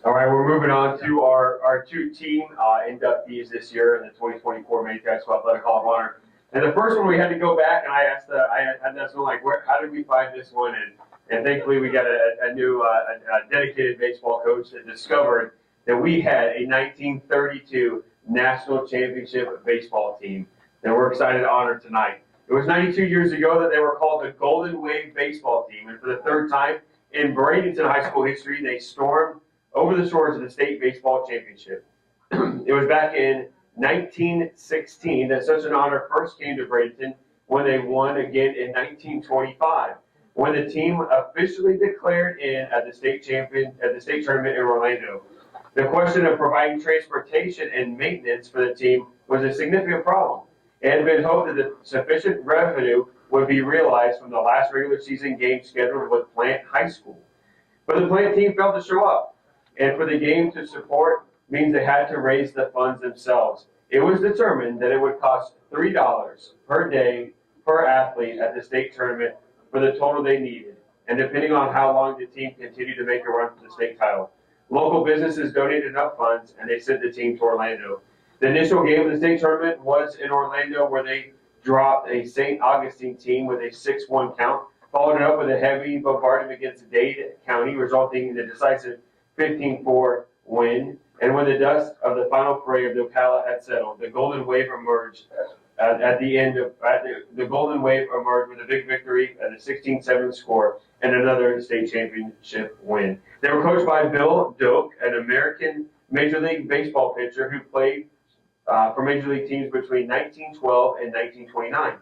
All right, we're moving on to our two team inductees this year in the 2024 MHS Athletic Hall of Honor. And the first one we had to go back, and I had this one like, how did we find this one? And thankfully we got a new dedicated baseball coach that discovered that we had a 1932 National Championship baseball team that we're excited to honor tonight. It was 92 years ago that they were called the Golden Wave Baseball Team, and for the third time in Bradenton High School history, they stormed over the shores of the state baseball championship. It was back in 1916 that such an honor first came to Bradenton when they won again in 1925. when the team officially declared in at the state tournament in Orlando. The question of providing transportation and maintenance for the team was a significant problem. It had been hoped that the sufficient revenue would be realized from the last regular season game scheduled with Plant High School. But the Plant team failed to show up, and for the game to support means they had to raise the funds themselves. It was determined that it would cost $3 per day per athlete at the state tournament for the total they needed, and depending on how long the team continued to make a run for the state title. Local businesses donated enough funds, and they sent the team to Orlando. The initial game of the state tournament was in Orlando, where they dropped a St. Augustine team with a 6-1 count, followed it up with a heavy bombardment against Dade County, resulting in a decisive 15-4 win. And when the dust of the final fray of the Ocala had settled, the Golden Wave emerged the Golden Wave emerged with a big victory at a 16-7 score and another state championship win. They were coached by Bill Doak, an American Major League Baseball pitcher who played for Major League teams between 1912 and 1929.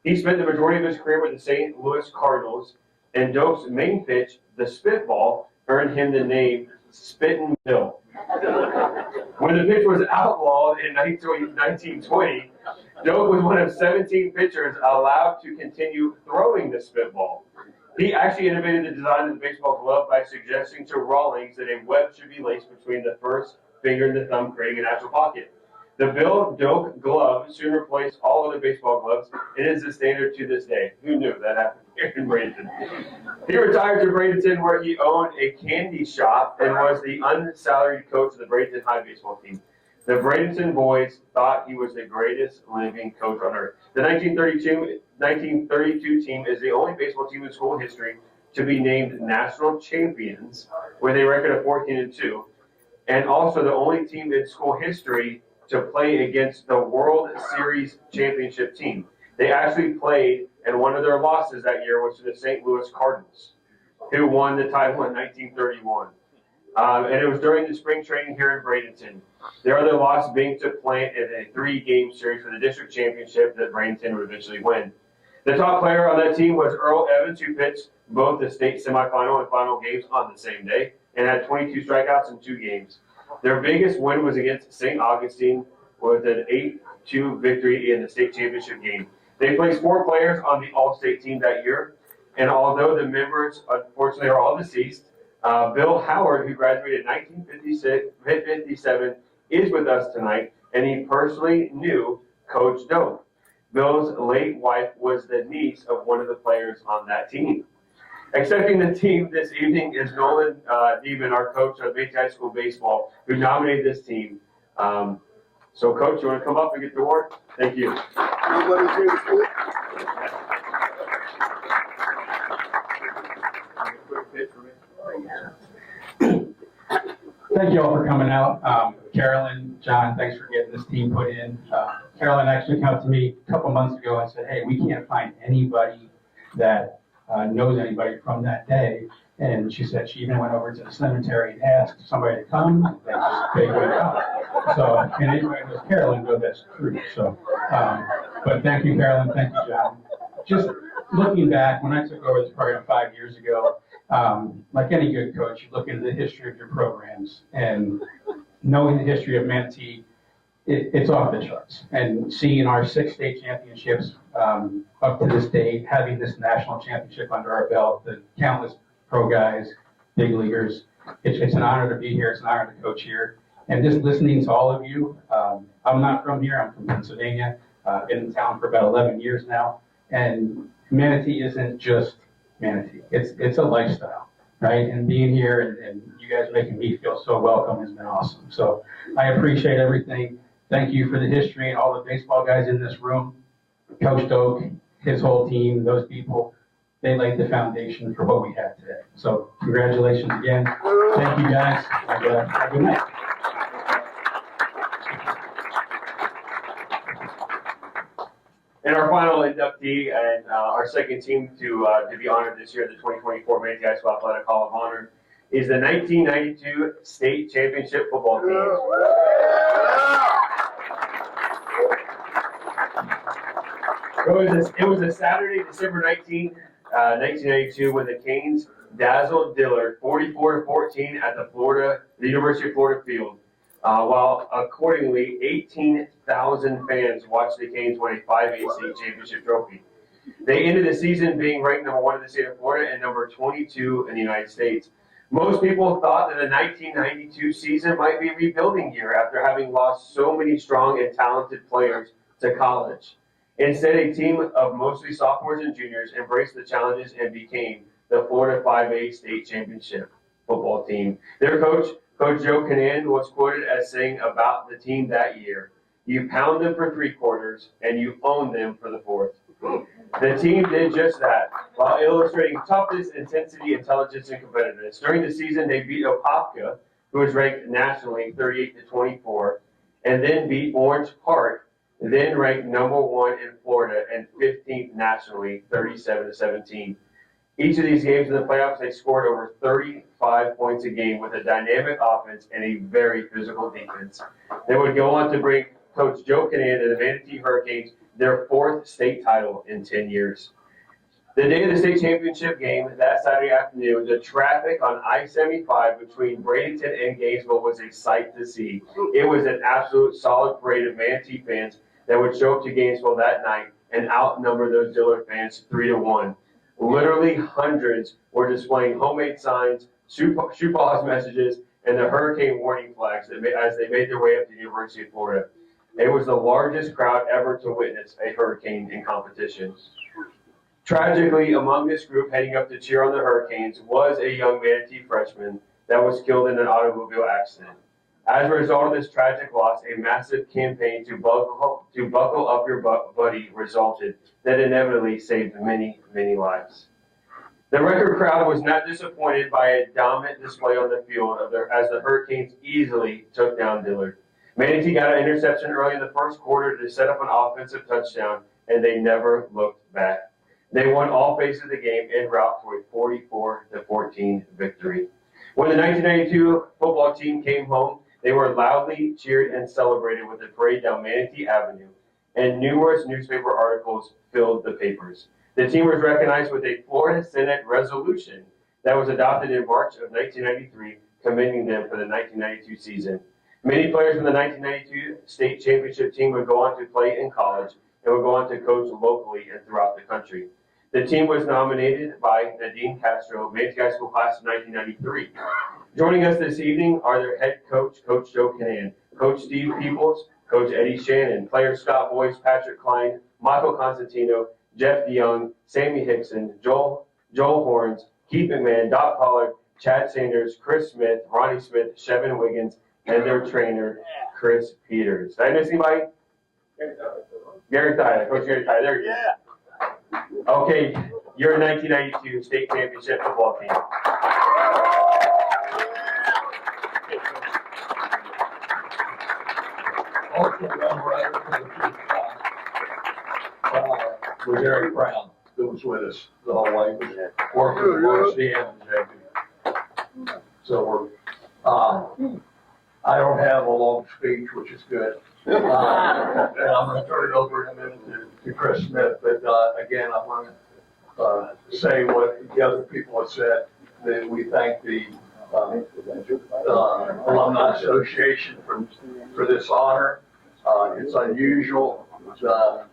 He spent the majority of his career with the St. Louis Cardinals, and Doak's main pitch, the spitball, earned him the name Spittin' Bill. When the pitch was outlawed in 1920, Doak was one of 17 pitchers allowed to continue throwing the spitball. He actually innovated the design of the baseball glove by suggesting to Rawlings that a web should be laced between the first finger and the thumb, creating a natural pocket. The Bill Doak glove soon replaced all other baseball gloves and is the standard to this day. Who knew that happened here in Bradenton? He retired to Bradenton, where he owned a candy shop and was the unsalaried coach of the Bradenton High baseball team. The Bradenton boys thought he was the greatest living coach on earth. The 1932 team is the only baseball team in school history to be named national champions with a record of 14-2, and also the only team in school history to play against the World Series championship team. They actually played, and one of their losses that year was to the St. Louis Cardinals, who won the title in 1931. And it was during the spring training here in Bradenton. Their other loss being to Plant in a 3-game series for the district championship that Bradenton would eventually win. The top player on that team was Earl Evans, who pitched both the state semifinal and final games on the same day and had 22 strikeouts in 2 games. Their biggest win was against St. Augustine with an 8-2 victory in the state championship game. They placed 4 players on the all-state team that year, and although the members unfortunately are all deceased, Bill Howard, who graduated in 1957, is with us tonight, and he personally knew Coach Doak. Bill's late wife was the niece of one of the players on that team. Accepting the team this evening is Nolan Deben, our coach of MHS High School baseball, who nominated this team. So, Coach, you want to come up and get the award? Thank you. Thank you all for coming out. Carolyn, John, thanks for getting this team put in. Carolyn actually came up to me a couple months ago and said, hey, we can't find anybody that knows anybody from that day. And she said she even went over to the cemetery and asked somebody to come, and they would come. So, and anybody who knows Carolyn knows that's true. So, but thank you, Carolyn. Thank you, John. Just looking back, when I took over this program 5 years ago, like any good coach, you look into the history of your programs, and knowing the history of Manatee, it's off the charts. And seeing our 6 state championships up to this date, having this national championship under our belt, the countless pro guys, big leaguers, it's an honor to be here. It's an honor to coach here. And just listening to all of you, I'm not from here. I'm from Pennsylvania. Been in town for about 11 years now. And Manatee isn't just Manatee. It's a lifestyle, right? And being here and you guys making me feel so welcome has been awesome. So I appreciate everything. Thank you for the history and all the baseball guys in this room. Coach Doak, his whole team, those people, they laid the foundation for what we have today. So congratulations again. Thank you guys. And, good night. And our final inductee and our second team to be honored this year at the 2024 Manatee High School Athletic Hall of Honor is the 1992 State Championship football team. It was a Saturday, December 19th, 1992 when the Canes dazzled Dillard 44-14 at the University of Florida field, while accordingly 18,000 fans watched the Canes win a 5A state championship trophy. They ended the season being ranked number 1 in the state of Florida and number 22 in the United States. Most people thought that the 1992 season might be a rebuilding year after having lost so many strong and talented players to college. Instead, a team of mostly sophomores and juniors embraced the challenges and became the Florida 5A state championship football team. Their coach, Coach Joe Canan, was quoted as saying about the team that year, "You pound them for 3 quarters and you own them for the 4th." The team did just that, while illustrating toughness, intensity, intelligence, and competitiveness. During the season, they beat Opopka, who was ranked nationally 38-24, and then beat Orange Park, then ranked number 1 in Florida and 15th nationally, 37-17. Each of these games in the playoffs, they scored over 35 points a game with a dynamic offense and a very physical defense. They would go on to bring Coach Joe Canan and the Manatee Hurricanes their 4th state title in 10 years. The day of the state championship game, that Saturday afternoon, the traffic on I-75 between Bradenton and Gainesville was a sight to see. It was an absolute solid parade of Manatee fans that would show up to Gainesville that night and outnumber those Dillard fans 3-1. Literally hundreds were displaying homemade signs, shoe pause messages, and the hurricane warning flags as they made their way up to the University of Florida. It was the largest crowd ever to witness a hurricane in competition. Tragically, among this group heading up to cheer on the Hurricanes was a young Manatee freshman that was killed in an automobile accident. As a result of this tragic loss, a massive campaign to buckle up your buddy resulted that inevitably saved many, many lives. The record crowd was not disappointed by a dominant display on the field as the Hurricanes easily took down Dillard. Manatee got an interception early in the first quarter to set up an offensive touchdown, and they never looked back. They won all phases of the game en route to a 44-14 victory. When the 1992 football team came home, they were loudly cheered and celebrated with a parade down Manatee Avenue, and numerous newspaper articles filled the papers. The team was recognized with a Florida Senate resolution that was adopted in March of 1993, commending them for the 1992 season. Many players from the 1992 state championship team would go on to play in college and would go on to coach locally and throughout the country. The team was nominated by Nadine Castro, Manatee High School class of 1993. Joining us this evening are their head coach, Coach Joe Canan, Coach Steve Peoples, Coach Eddie Shannon, players Scott Boyce, Patrick Klein, Michael Constantino, Jeff DeYoung, Sammy Hickson, Joel Horns, Keith McMahon, Doc Pollard, Chad Sanders, Chris Smith, Ronnie Smith, Shevin Wiggins, and their trainer, Chris Peters. Did I miss anybody? Gary Tyler, Coach Gary Tyler, there you go. Okay, your 1992 state championship football team. Also, one writer was Eric Brown, who was with us the whole way, was working with varsity and JV. So we're, I don't have a long speech, which is good. And I'm going to turn it over in a minute to Chris Smith, but again, I want to say what the other people have said, that we thank the Alumni Association for this honor. It's unusual to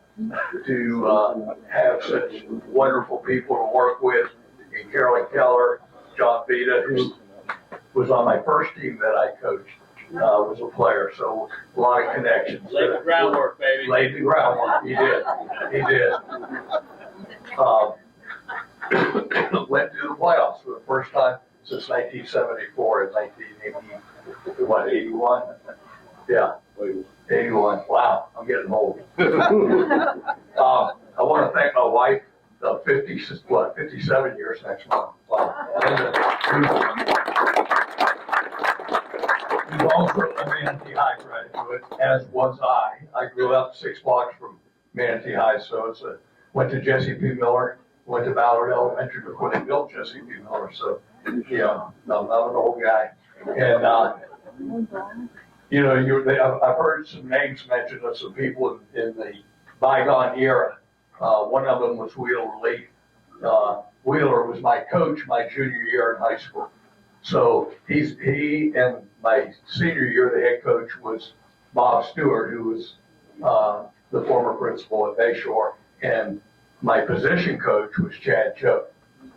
have such wonderful people to work with, and Carolyn Keller, John Vita, who was on my first team that I coached. Was a player, so a lot of connections. Laid the groundwork, baby. Laid the groundwork. He did. He did. Went to the playoffs for the first time since 1974 and 1981. Yeah, 81. Wow, I'm getting old. I want to thank my wife. 57 years next month. Who's also a Manatee High graduate, as was I. I grew up 6 blocks from Manatee High, so went to Jesse P. Miller, went to Ballard Elementary before they built Jesse P. Miller, so, you know, I'm an old guy. And, you know, I've heard some names mentioned of some people in the bygone era. One of them was Wheeler Lee, Wheeler was my coach my junior year in high school. So he and my senior year, the head coach was Bob Stewart, who was the former principal at Bayshore. And my position coach was Chad Choate,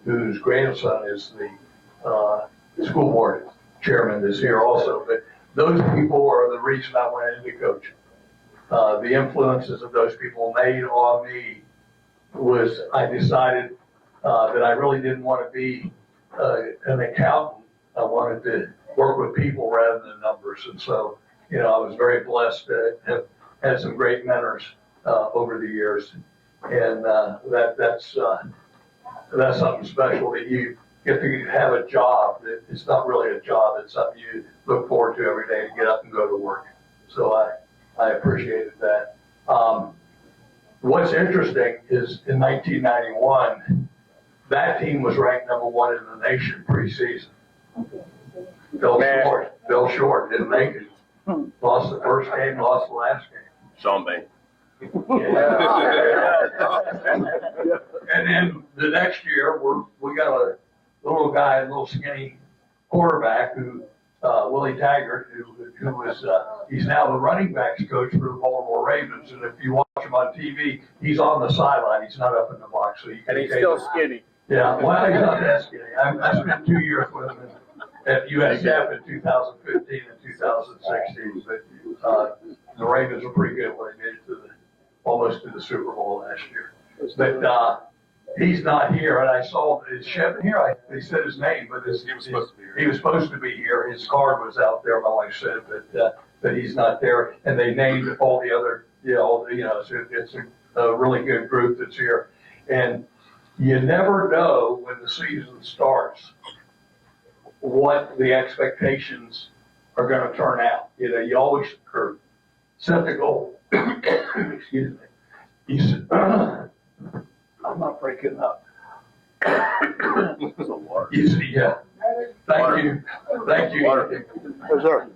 whose grandson is the school board chairman this year also. But those people are the reason I went into coaching. The influences of those people made on me was I decided that I really didn't want to be an accountant. I wanted to work with people rather than numbers. And so, I was very blessed to have had some great mentors over the years. And that's something special that you get to have a job. It's not really a job. It's something you look forward to every day to get up and go to work. So I appreciated that. What's interesting is in 1991, that team was ranked number 1 in the nation preseason. Fell short, didn't make it. Lost the first game, lost the last game. Sean Bain. And then the next year, we got a little guy, a little skinny quarterback who, Willie Taggart, who was, he's now the running backs coach for the Baltimore Ravens. And if you watch him on TV, he's on the sideline. He's not up in the box. So you can And he's still skinny. Yeah, well, he's not that skinny. I spent 2 years with him at USF in 2015 and 2016. But the Ravens were pretty good when they made it almost to the Super Bowl last year. But he's not here, and I saw, is Shevin here? They said his name, but he was supposed to be here. He was supposed to be here. His card was out there, my wife said, but he's not there. And they named all the other, so it's a really good group that's here. And you never know when the season starts what the expectations are going to turn out. You always are skeptical. Excuse me. You said, I'm not breaking up. You see, yeah. Thank you. Thank you. Yes, sir.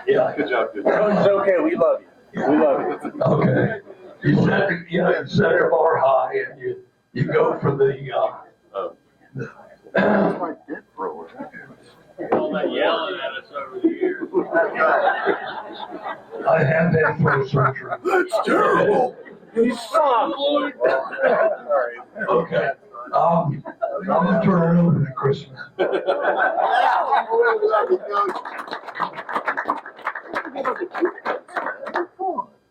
Yeah. Good job. Good It's okay. We love you. We love you. Okay. You set the bar high and you go for the All that yelling at us over the years. I had that throat surgery. That's terrible. You suck. Okay. I'm gonna turn it over to Christmas.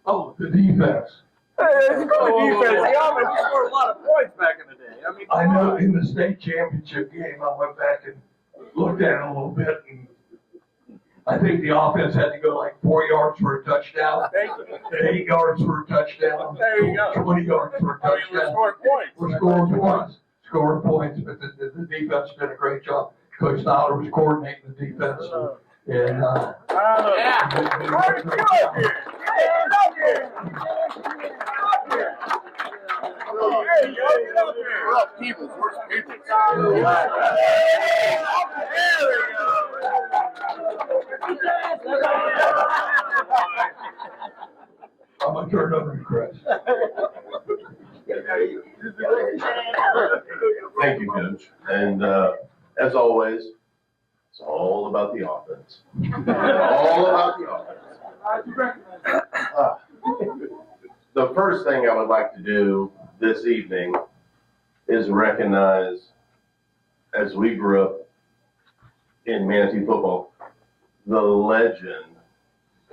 Oh, the defense. Hey, it's a good defense. We scored a lot of points back in the day. I know in the state championship game, I went back and looked at it a little bit, and I think the offense had to go like 4 yards for a touchdown, 8 yards for a touchdown, There you go. 20 yards for a touchdown. We're scoring points, but the defense did a great job. Coach Snyder was coordinating the defense, and I'm gonna turn it over to Chris. Thank you, Coach. And as always, it's all about the offense. All about the offense. The first thing I would like to do this evening is recognize, as we grew up in Manatee football, the legend,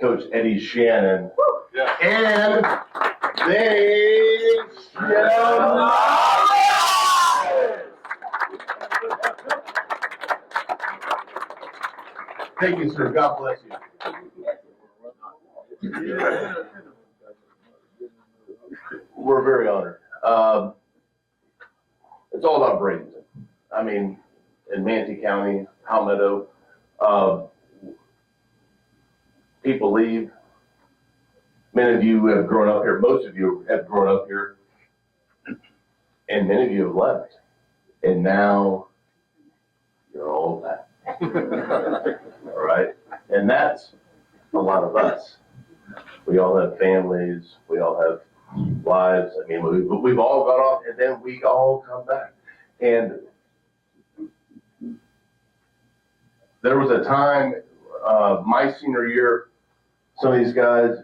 Coach Eddie Shannon. And they shall not. Thank you, sir. God bless you. We're very honored. It's all about Bradenton. I mean, in Manatee County, Palmetto, people leave. Many of you have grown up here. Most of you have grown up here. And many of you have left. And now you're all back. All right? And that's a lot of us. We all have families. We all have lives. I mean, we've all gone off, and then we all come back. And there was a time, my senior year, some of these guys,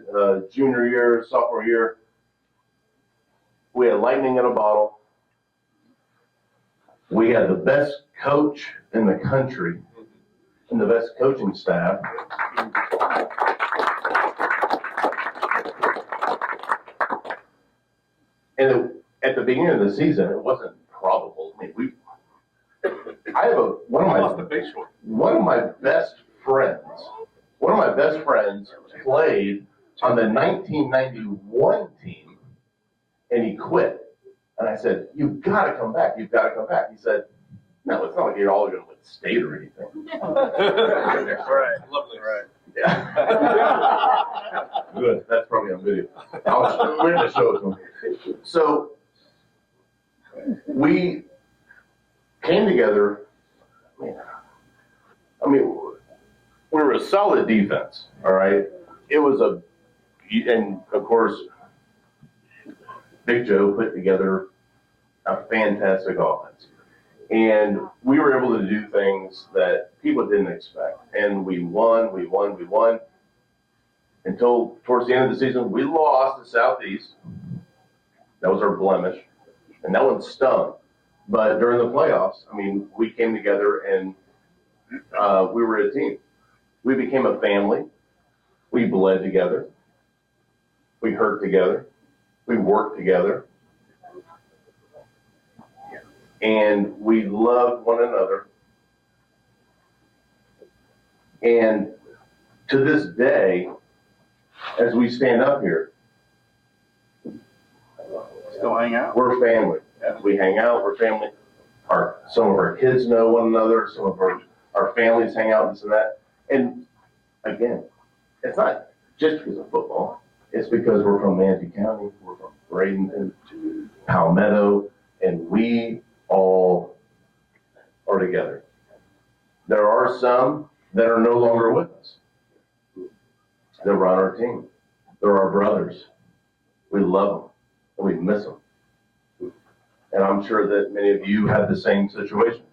junior year, sophomore year, we had lightning in a bottle. We had the best coach in the country and the best coaching staff. And at the beginning of the season, it wasn't probable. I mean, one of my best friends played on the 1991 team, and he quit. And I said, "You've got to come back. You've got to come back." He said, "No, it's not like you're all going to win state or anything." Right, lovely. Right. Yeah. Good. That's probably on video. We're going to show it to him. So we came together. I mean, we were a solid defense. All right. It was and of course, Big Joe put together a fantastic offense. And we were able to do things that people didn't expect. And we won. Until towards the end of the season, we lost to Southeast. That was our blemish. And that one stung. But during the playoffs, I mean, we came together and we were a team. We became a family. We bled together. We hurt together. We worked together. And we loved one another. And to this day, as we stand up here, Still hang out. we're family. We hang out, we're family. Some of our kids know one another, some of our families hang out, this and that. And again, it's not just because of football. It's because we're from Manatee County, we're from Bradenton, Palmetto, and we all are together. There are some that are no longer with us. They're on our team. They're our brothers. We love them and we miss them. And I'm sure that many of you have the same situation.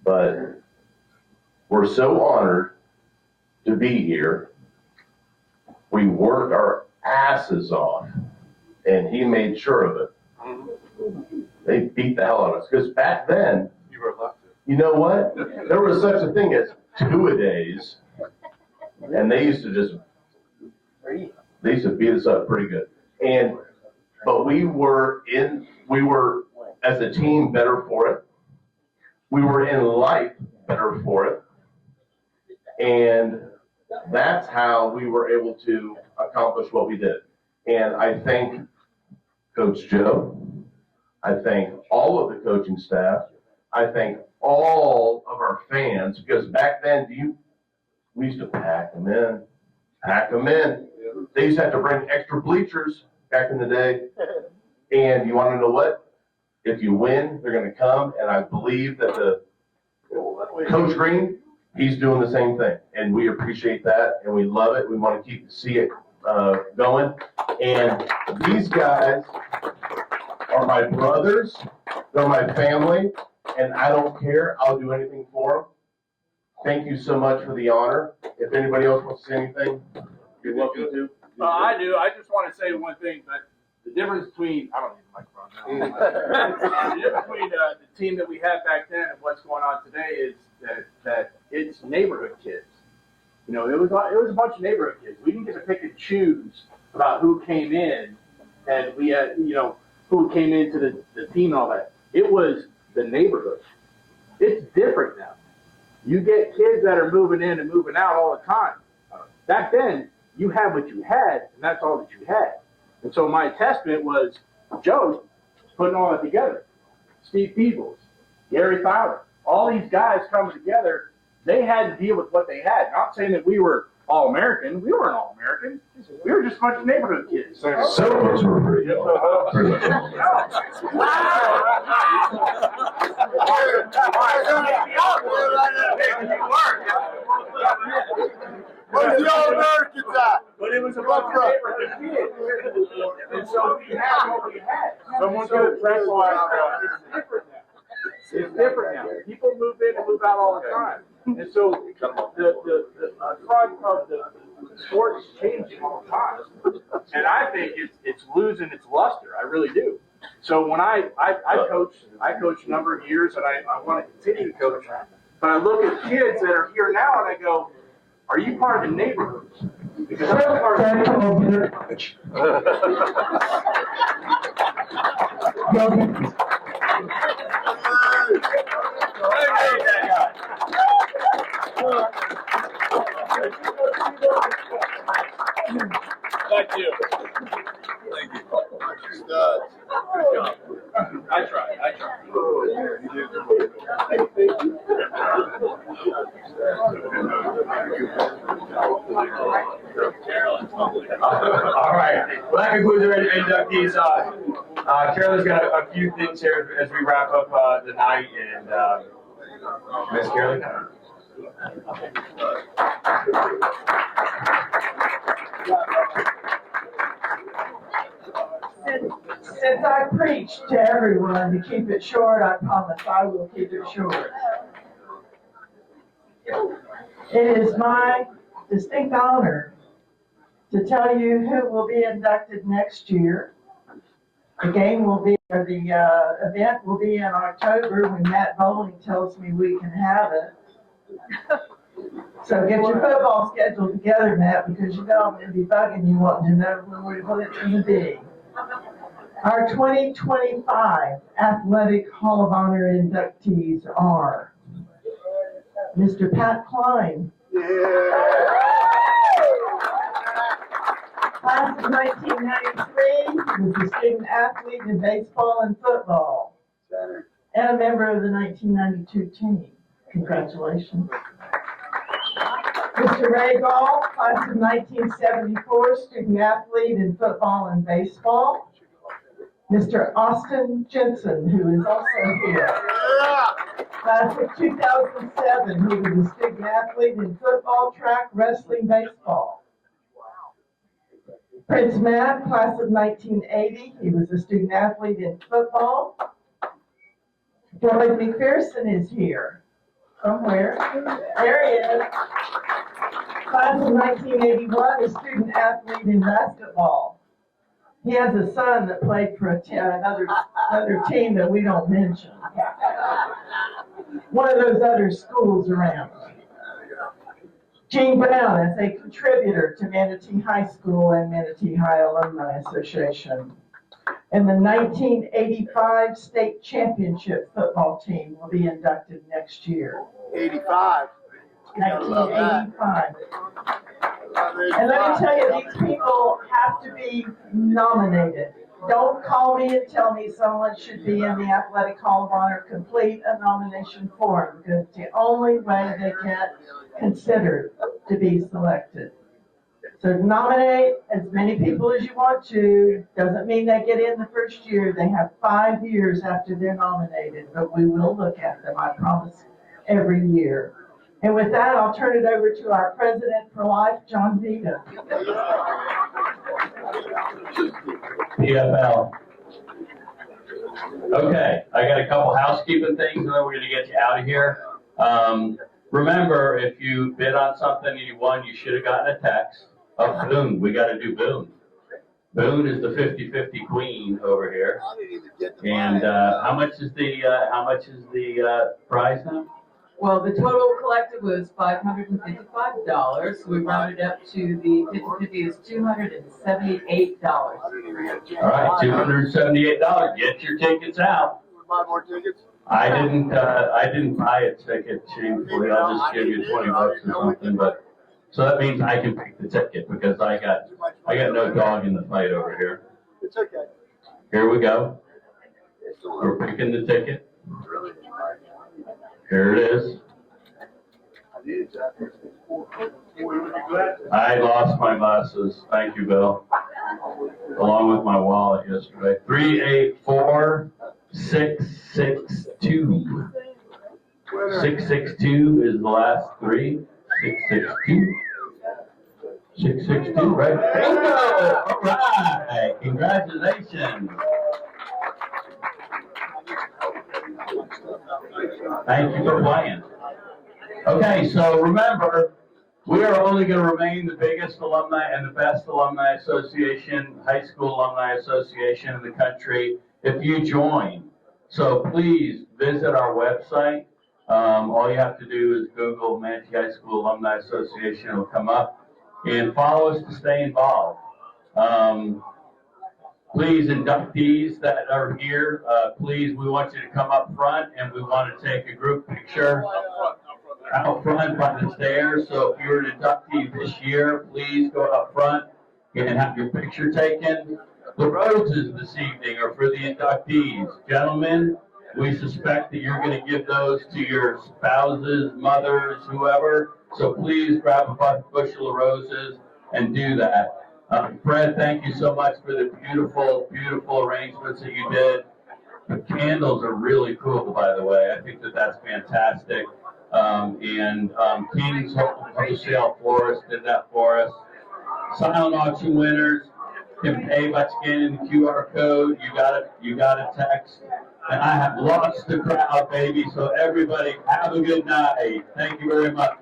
But we're so honored to be here. We worked our asses off, and he made sure of it. They beat the hell out of us. Because back then, you know what? There was such a thing as two-a-days, and they used to beat us up pretty good. But we were as a team better for it. We were in life better for it. And that's how we were able to accomplish what we did. And I thank Coach Joe. I thank all of the coaching staff. I thank all of our fans, because back then, we used to pack them in. They used to have to bring extra bleachers back in the day. And you want to know what? If you win, they're going to come. And I believe that Coach Green, he's doing the same thing. And we appreciate that. And we love it. We want to see it going. And these guys are my brothers. They're my family. And I don't care. I'll do anything for them. Thank you so much for the honor. If anybody else wants to say anything, you're welcome to. I do. I just want to say one thing, but the difference between, I don't need the microphone now. The difference between the team that we had back then and what's going on today is that it's neighborhood kids. You know, it was a bunch of neighborhood kids. We didn't get to pick and choose about who came in, and we had, who came into the team and all that. It was the neighborhood. It's different now. You get kids that are moving in and moving out all the time. Back then, you had what you had, and that's all that you had. And so my testament was Joe putting all that together. Steve Peebles, Gary Fowler, all these guys coming together, they had to deal with what they had. Not saying that we were All-American. We weren't All-American. We were just a bunch of neighborhood kids. Some of us were pretty good. Where's the All-Americans at? But it was was a bunch of neighborhood kids. And so we had what we had. Someone's gonna tranquilize that. It's different now. It's different now. People move in and move out all the time. And so the front of the sport's changing all the time. And I think it's losing its luster. I really do. So when I coached a number of years, and I want to continue to coach. But I look at kids that are here now, and I go, "Are you part of the neighborhood?" Because I'm part of the neighborhood. Thank you. Thank you. Good job. I tried. All right. Well, that concludes our inductees. Carolyn's got a few things here as we wrap up the night, and Miss Carolyn. Since I preached to everyone to keep it short, I promise I will keep it short. It is my distinct honor to tell you who will be inducted next year. The game will be, or the event will be in October when Matt Bowling tells me we can have it. So get your football schedule together, Matt, because you know I'm going to be bugging you wanting to know when it's going to be. Our 2025 Athletic Hall of Honor inductees are Mr. Pat Klein. Class of 1993, he was a student athlete in baseball and football, and a member of the 1992 team. Congratulations. Mr. Ray Gall, class of 1974, student athlete in football and baseball. Mr. Austin Jensen, who is also here. Class of 2007, he was a student athlete in football, track, wrestling, baseball. Prince Matt, class of 1980, he was a student athlete in football. Floyd McPherson is here. Somewhere. There he is. Class of 1981, a student athlete in basketball. He has a son that played for another team that we don't mention. One of those other schools around. Gene Brown is a contributor to Manatee High School and Manatee High Alumni Association. And the 1985 state championship football team will be inducted next year. 85. 1985. And let me tell you, these people have to be nominated. Don't call me and tell me someone should be in the Athletic Hall of Honor. Complete a nomination form, because it's the only way they get considered to be selected. So nominate as many people as you want to. Doesn't mean they get in the first year. They have 5 years after they're nominated, but we will look at them, I promise, every year. And with that, I'll turn it over to our president for life, John Vita. PFL. Okay, I got a couple housekeeping things, and then we're going to get you out of here. Remember, if you bid on something and you won, you should have gotten a text. Oh, Boone, we got to do Boone. Boone is the 50-50 queen over here. And how much is the prize now? Well, the total collected was $555. We rounded up to the 50-50 is $278. All right, $278. Get your tickets out. Buy more tickets? I didn't buy a ticket, shamefully. I'll just give you $20 or something, but, so that means I can pick the ticket because I got no dog in the fight over here. It's okay. Here we go. We're picking the ticket. Here it is. I lost my glasses. Thank you, Bill. Along with my wallet yesterday. 384662. 662 is the last three. 662. 662, right? Bingo! All right, congratulations. Thank you for playing. Okay, so remember, we are only going to remain the biggest alumni and the best alumni association, high school alumni association in the country if you join. So please visit our website. All you have to do is Google Manatee High School Alumni Association. It'll come up. And follow us to stay involved. Please, inductees that are here, please, we want you to come up front and we want to take a group picture out front by the stairs. So if you're an inductee this year, please go up front and have your picture taken. The roses this evening are for the inductees. Gentlemen, we suspect that you're going to give those to your spouses, mothers, whoever. So please grab a bushel of roses and do that. Fred, thank you so much for the beautiful, beautiful arrangements that you did. The candles are really cool, by the way. I think that that's fantastic. King's Wholesale Florist did that for us. Silent auction winners can pay by scanning the QR code. You got a text. And I have lost the crowd, baby. So everybody, have a good night. Thank you very much.